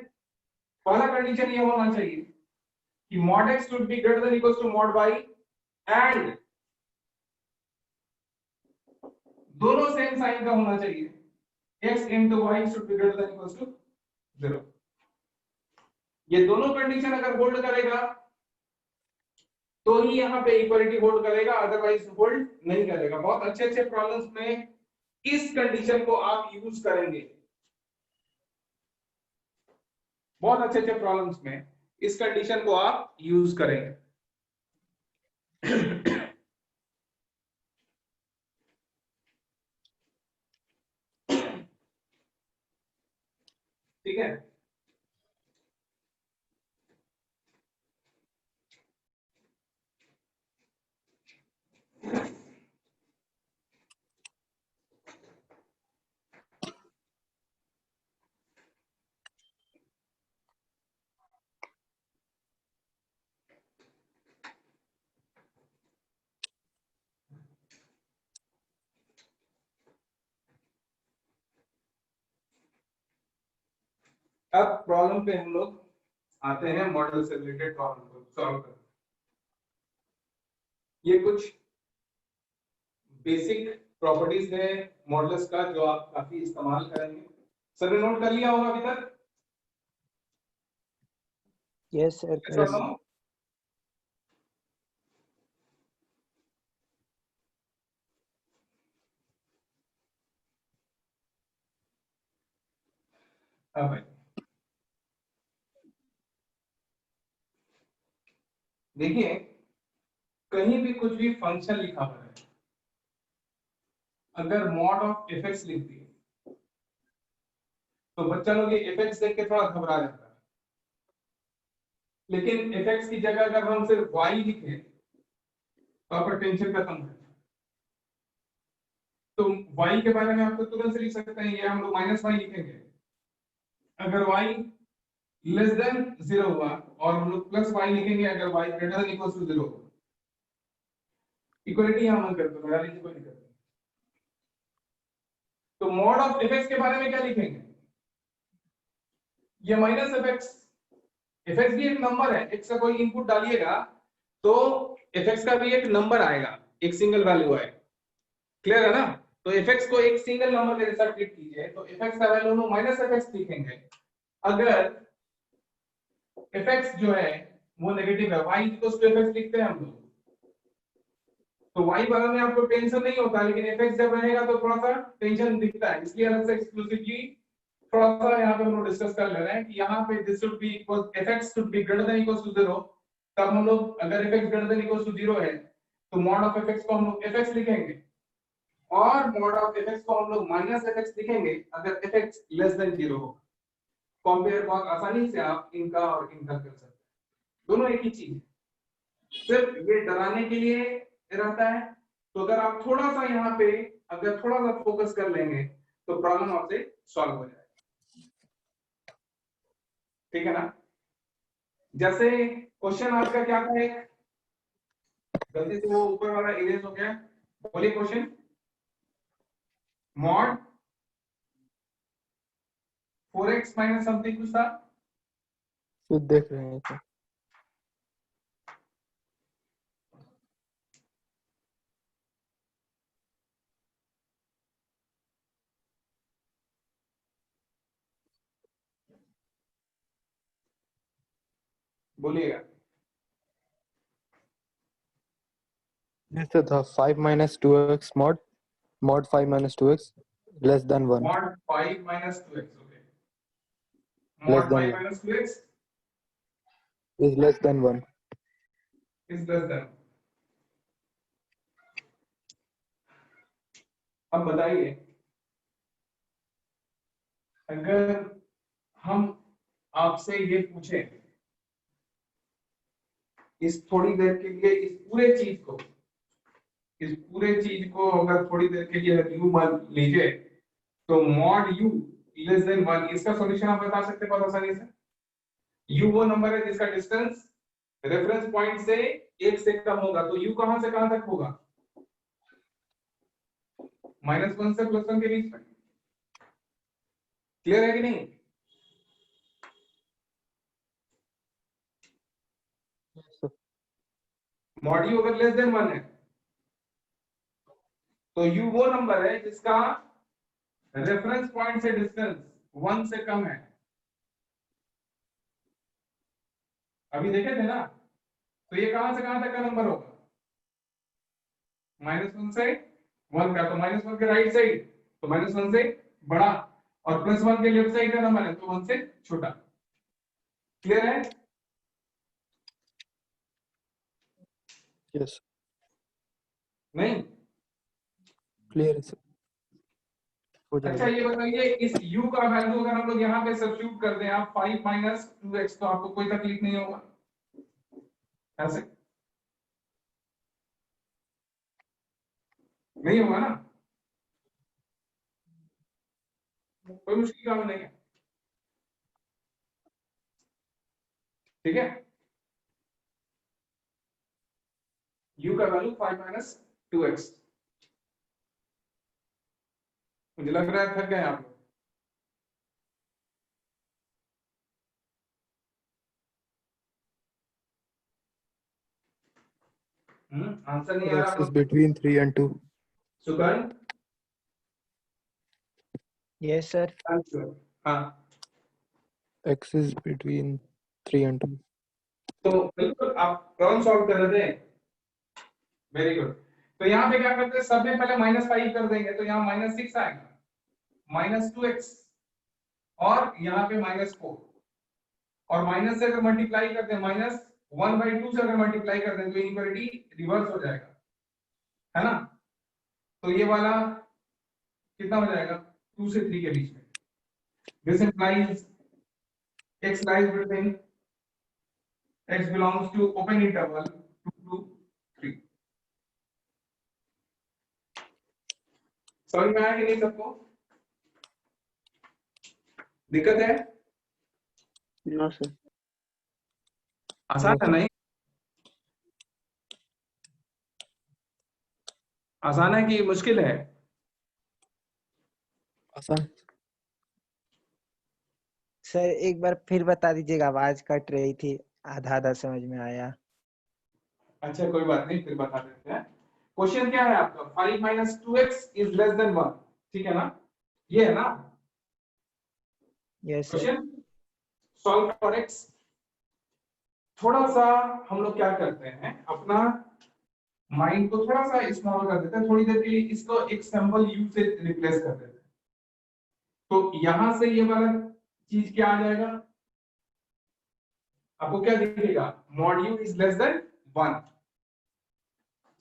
पहला कंडीशन ये होना चाहिए कि mod x should be greater than equals to mod y and दोनों सेम साइन का होना चाहिए, x into y should be greater than equals to 0। ये दोनों कंडीशन अगर होल्ड करेगा तो ही यहाँ पे इक्वालिटी होल्ड करेगा, अदरवाइज होल्ड नहीं करेगा। बहुत अच्छे अच्छे प्रॉब्लम्स में इस कंडीशन को आप यूज करेंगे, बहुत अच्छे अच्छे प्रॉब्लम्स में इस कंडीशन को आप यूज करेंगे। ठीक है, अब प्रॉब्लम पे हम लोग आते हैं, मॉडल से रिलेटेड प्रॉब्लम को सॉल्व करते हैं। ये कुछ बेसिक प्रॉपर्टीज है मॉडल्स का जो आप काफी इस्तेमाल करेंगे। सर ने नोट कर लिया होगा अभी तक? Yes sir. Yes or no? हाँ भाई, देखिए कहीं भी कुछ भी फंक्शन लिखा हुआ है, अगर मॉड ऑफ fx लिख दिए तो बच्चा लोग ये fx देख के थोड़ा घबरा जाता है, लेकिन fx की जगह अगर हम सिर्फ y लिखें तो आपका टेंशन खत्म है। तो y के बारे में आप तो तुरंत से लिख सकते हैं, ये हम लोग -y लिखेंगे। अगर y लेस देन 0 हुआ और हम लोग +y लिखेंगे अगर y greater than equal to 0 हुआ। इक्वालिटी हम करते हैं, लगा लीजिए कोई दिक्कत नहीं। तो मॉड ऑफ fx के बारे में क्या लिखेंगे? ये -fx भी एक नंबर है, x का कोई इनपुट डालिएगा तो fx का भी एक नंबर आएगा, एक सिंगल वैल्यू आएगा। क्लियर है ना? तो fx को एक सिंगल नंबर के जैसा ट्रीट कीजिए, तो fx का वैल्यू हम -fx लिखेंगे। अगर fx जो है वो नेगेटिव है, y इक्वल्स टू fx लिखते हैं हम लोग, तो y बारे में आपको टेंशन नहीं होता, लेकिन fx जब रहेगा तो थोड़ा सा टेंशन दिखता है। इसलिए अलग से एक्सक्लूसिवली थोड़ा सा यहाँ पे हम लोग डिस्कस कर ले रहे हैं कि यहाँ पे this should be equal fx should be greater than equals to 0। तब हम लोग अगर fx greater than equals to 0 है तो मॉड ऑफ fx को हम लोग fx लिखेंगे और मॉड ऑफ fx को हम लोग -fx लिखेंगे अगर fx लेस देन 0 हो। कंपेयर बहुत आसानी से आप इनका और इनका कर सकते हैं, दोनों एक ही चीज है, सिर्फ ये डराने के लिए रहता है। तो अगर आप थोड़ा सा यहाँ पे अगर थोड़ा सा फोकस कर लेंगे तो प्रॉब्लम आपसे सॉल्व हो जाएगा। ठीक है ना? जैसे क्वेश्चन आपका क्या था, एक गलती से वो ऊपर वाला इरेज हो गया, बोलिए question. Mod 4x minus something कुछ था, तो देख रहे हैं तो बोलिएगा। जैसे था 5 minus 2x mod 5 minus 2x less than 1 mod 5 minus 2x, okay, Less mod than 5 one. Minus 2x is less than 1। Is less than. अब बताइए अगर हम आपसे ये पूछें इस थोड़ी देर के लिए इस पूरे चीज को इस पूरे चीज को अगर थोड़ी देर के लिए यू मान लीजिए तो मॉड यू लेस देन 1, इसका सॉल्यूशन आप बता सकते हैं बहुत आसानी से। यू वो नंबर है जिसका डिस्टेंस रेफरेंस पॉइंट से 1 से कम होगा, तो यू कहां से कहां तक होगा? -1 से +1 के बीच में। क्लियर है कि नहीं? मॉड यू अगर लेस देन 1 है तो यू वो नंबर है जिसका रेफरेंस पॉइंट से डिस्टेंस 1 से कम है। अभी देखे थे ना, तो ये कहां से कहां तक का नंबर होगा? -1 से 1 का, तो -1 के राइट साइड तो -1 से बड़ा, और +1 के लेफ्ट साइड का नंबर है तो 1 से छोटा। क्लियर है? यस नहीं? क्लियर है सर, हो अच्छा जाएगा। ये बताइए, इस u का वैल्यू अगर हम लोग यहाँ पे सब्स्टिट्यूट कर दें आप 5 - 2x, तो आपको कोई तकलीफ नहीं होगा ऐसे? नहीं होगा ना? कोई मुश्किल काम नहीं है, ठीक है? u का वैल्यू 5 - 2x। मुझे लग रहा है थक गए आप लोग। आंसर नहीं आ x रहा is between 3 and 2. सुकन? Yes sir. हाँ, x is between 3 and 2. तो बिल्कुल आप प्रॉब्लम सॉल्व कर रहे थे, वेरी गुड। तो यहाँ पे क्या करते हैं, सब में पहले -5 कर देंगे, तो यहाँ -6 आएगा, -2x, और यहाँ पे -4, और माइनस से अगर मल्टीप्लाई करते हैं -1/2 से अगर मल्टीप्लाई करते हैं तो इनइक्वालिटी रिवर्स हो जाएगा, है ना? तो ये वाला कितना हो जाएगा? 2 से 3 के बीच में। This implies x lies between x belongs to open interval 2 to 3। समझ में आया कि नहीं सबको? दिक्कत है? No sir. आसान है नहीं? आसान है कि मुश्किल है? आसान। सर एक बार फिर बता दीजिएगा, आवाज कट रही थी, आधा आधा समझ में आया। अच्छा कोई बात नहीं, फिर बता देते हैं। क्वेश्चन क्या है आपका? 5 - 2x इज लेस देन 1, ठीक है ना? ये है ना yes sir. Question? Solve for x। थोड़ा सा हम लोग क्या करते हैं, अपना माइंड को थोड़ा सा स्मॉल कर देते हैं, थोड़ी देर के लिए इसको एक सिंबल u से रिप्लेस कर देते हैं, तो यहां से ये वाला चीज क्या आ जाएगा? आपको क्या दिखेगा? Mod u is less than 1,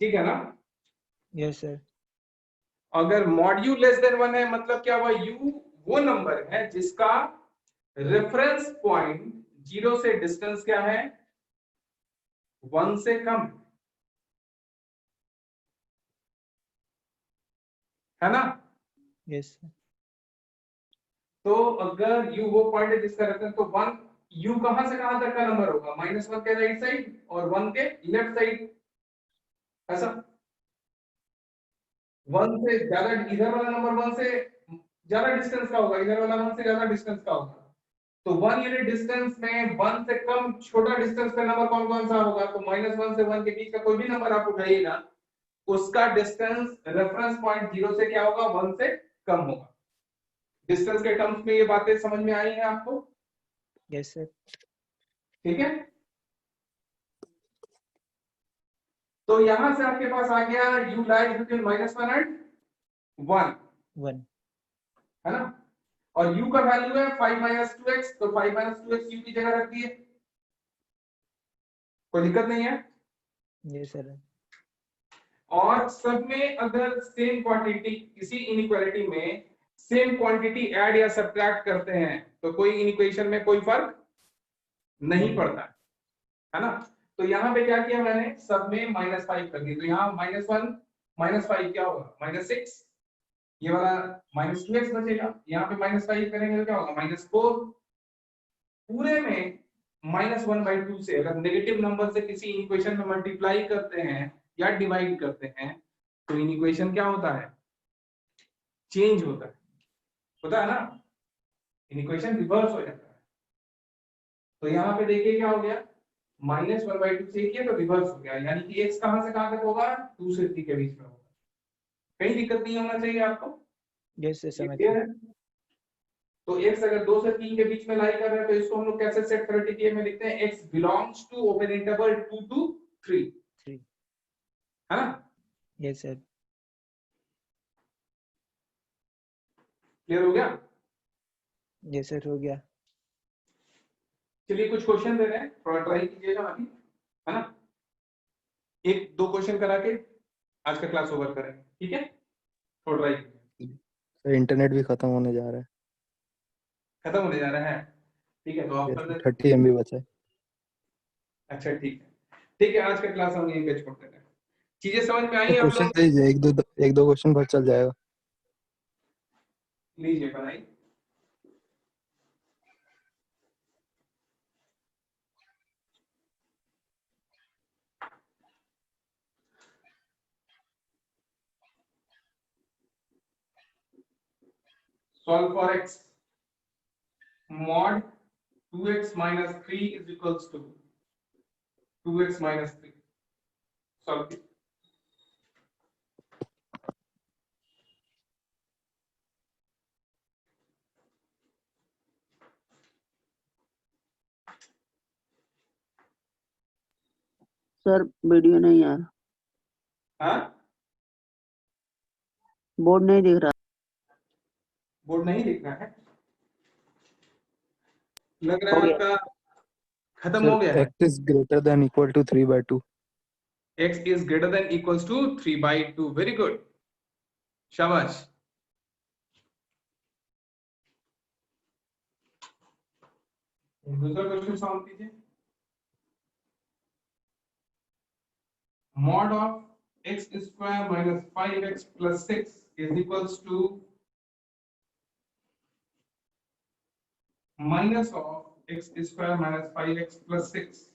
ठीक है ना? Yes sir. अगर मॉड u लेस देन 1 है मतलब क्या हुआ? u वो नंबर है जिसका रेफरेंस पॉइंट 0 से डिस्टेंस क्या है? 1 से कम, है ना? Yes sir. तो अगर u वो पॉइंट है जिसका रेफरेंस, तो 1 u कहां से कहां तक का नंबर होगा? -1 के राइट साइड और 1 के लेफ्ट साइड, ऐसा? 1 से ज्यादा इधर वाला नंबर 1 से ज्यादा डिस्टेंस का होगा, इधर वाला 1 से ज्यादा डिस्टेंस का होगा, तो 1 यूनिट डिस्टेंस में 1 से कम छोटा डिस्टेंस का नंबर कौन कौन सा होगा? तो -1 से 1 के बीच का कोई भी नंबर आप उठाइएगा, उसका डिस्टेंस रेफरेंस पॉइंट 0 से क्या होगा? 1 से कम होगा। डिस्टेंस के टर्म्स में ये बातें समझ में आई हैं आपको? Yes sir. ठीक है, तो यहां से आपके पास आ गया u lies between -1 and 1, 1। है ना? और u का वैल्यू है 5 - 2x, तो 5 - 2x u की जगह रख दिए, कोई दिक्कत नहीं है? Yes sir. और सब में अगर सेम क्वांटिटी, किसी इनइक्वालिटी में सेम क्वांटिटी ऐड या सब्ट्रैक्ट करते हैं तो कोई इनइक्वेशन में कोई फर्क नहीं पड़ता, है ना? तो यहाँ पे क्या किया मैंने? सब में -5 कर दिया, तो यहाँ -1 -5 क्या होगा, -6, ये वाला -2x बचेगा, यहाँ पे -5 करेंगे तो क्या होगा, -4। पूरे में -1/2 से अगर नेगेटिव नंबर से किसी इक्वेशन में मल्टीप्लाई करते हैं या डिवाइड करते हैं तो इन इक्वेशन क्या होता है, चेंज होता है ना, इन इक्वेशन रिवर्स हो जाता है। तो यहाँ पे देखिए क्या हो गया, -1/2 से किया तो रिवर्स हो गया, यानी कि x कहां से कहां तक होगा, 2 से 3 के बीच में होगा। कहीं दिक्कत नहीं होना चाहिए आपको, यस सर, समझ क्लियर गया। है। तो x अगर 2 से 3 के बीच में लाई कर रहे हैं तो इसको हम लोग कैसे सेट थ्योरेटिकली में लिखते हैं, x belongs to open interval 2 to 3, 3। है ना, यस सर। क्लियर हो गया। यस सर, हो गया। चलिए कुछ क्वेश्चन दे रहे हैं, थोड़ा ट्राई कीजिएगा अभी, है ना, 1-2 क्वेश्चन करा के आज का क्लास ओवर करेंगे, ठीक है, थोड़ा ट्राई कीजिए। सर इंटरनेट भी खत्म होने जा रहा है। खत्म होने जा रहा है, ठीक है, तो आप कर देते हैं। 30 MB बचा है। अच्छा ठीक है, आज का क्लास हम यहीं पे छोड़ देते हैं। चीजें समझ में आई आप क्वेश्चन लोग, दीजिए, एक दो क्वेश्चन पर चल जाएगा। लीजिए बनाइए। Solve for x. Mod 2x minus 3 is equals to 2x minus 3. Solve it. Sir video नहीं आ रहा, हाँ, बोर्ड नहीं दिख रहा। बोर्ड नहीं दिखना है, लग रहा हो है गया। आपका खत्म हो गया है। x is greater than equal to 3/2। x is greater than equals to 3/2. Very good. शाबाश। दूसरा क्वेश्चन सॉल्व कीजिए। Mod of x square minus 5x plus 6 is equals to minus of x square minus 5x plus 6.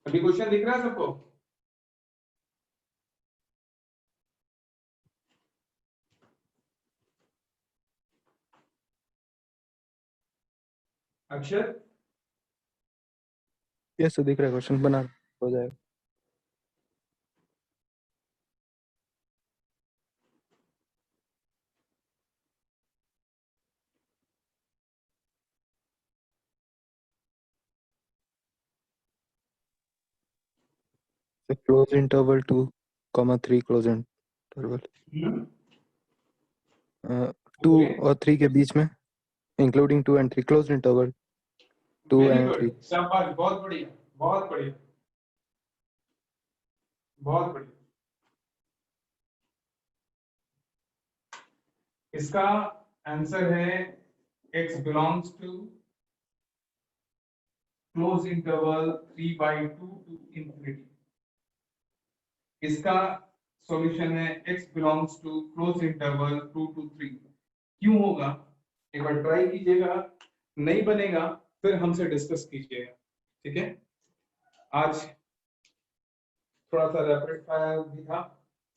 अभी question दिख रहा है सबको? अक्षर, yes दिख रहा है, क्वेश्चन बना हो जाएगा। The closed interval 2, 3 closed interval 2 और 3 के बीच में, including 2 and 3 closed interval 2 very and good, 3। शाबाश, बहुत बढ़िया, बहुत बढ़िया, बहुत बढ़िया। इसका आंसर है x belongs to closed interval 3/2 to infinity। इसका सॉल्यूशन है x belongs to closed interval 2 to 3। क्यों होगा, एक बार ट्राई कीजिएगा, नहीं बनेगा फिर हमसे डिस्कस कीजिएगा, ठीक है। आज थोड़ा सा रैपिड फायर भी था,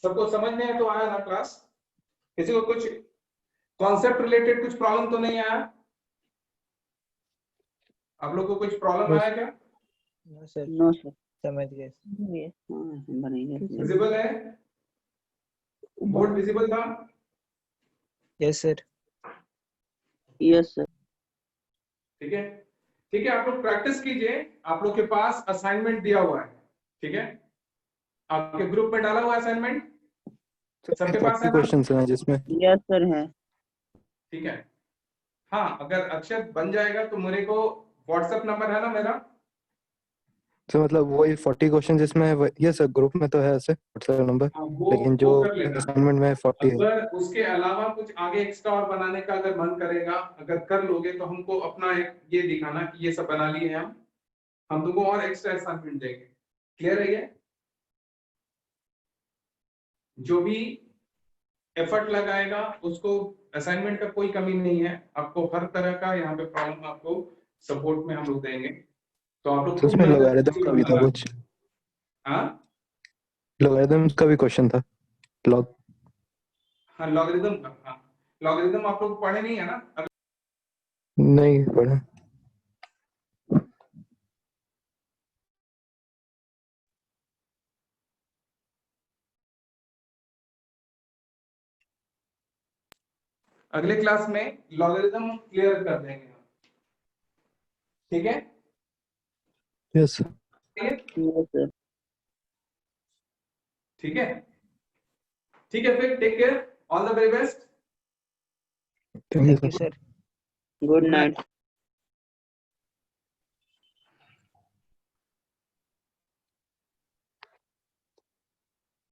सबको समझ में तो आया ना क्लास? किसी को कुछ कॉन्सेप्ट रिलेटेड कुछ प्रॉब्लम तो नहीं आया? आप लोग को कुछ प्रॉब्लम आया क्या? No sir, no sir. समझ गए। विजिबल है, बोर्ड विजिबल था? Yes sir. Yes sir. ठीक है, ठीक है, आप लोग प्रैक्टिस कीजिए। आप लोग के पास असाइनमेंट दिया हुआ है, ठीक है, आपके ग्रुप में डाला हुआ असाइनमेंट, सबके पास है 40 ना? क्वेश्चंस हैं जिसमें यस सर है। ठीक है। हाँ, अगर अक्षर बन जाएगा तो मेरे को व्हाट्सएप नंबर है ना मेरा, तो मतलब वही 40 क्वेश्चन जिसमें है ये सर ग्रुप में तो है ऐसे व्हाट्सएप नंबर, हाँ, लेकिन वो जो कर लेना। असाइनमेंट में 40 है। अगर उसके अलावा कुछ आगे एक्स्ट्रा और बनाने का अगर मन करेगा, अगर कर लोगे तो हमको अपना एक ये दिखाना कि ये सब बना लिए हैं हम तुमको और एक्स्ट्रा असाइनमेंट देंगे। क्लियर है ये? जो भी एफर्ट लगाएगा उसको असाइनमेंट का कोई कमी नहीं है, आपको हर तरह का यहाँ पे प्रॉब्लम आपको सपोर्ट में हम लोग देंगे, तो आप लोग तो खूब उसमें मेहनत लॉगरिदम का भी था कुछ, हाँ लॉगरिदम का भी क्वेश्चन था लॉग। हाँ लॉगरिदम का, हाँ लॉगरिदम आप लोग पढ़े नहीं है ना? नहीं पढ़ा। अगले क्लास में लॉगरिदम क्लियर कर देंगे हम। ठीक है? यस ठीक है? Yes sir. ठीक है, ठीक है, फिर take care, all the very best. Thank you thank you sir. Sir. Good night.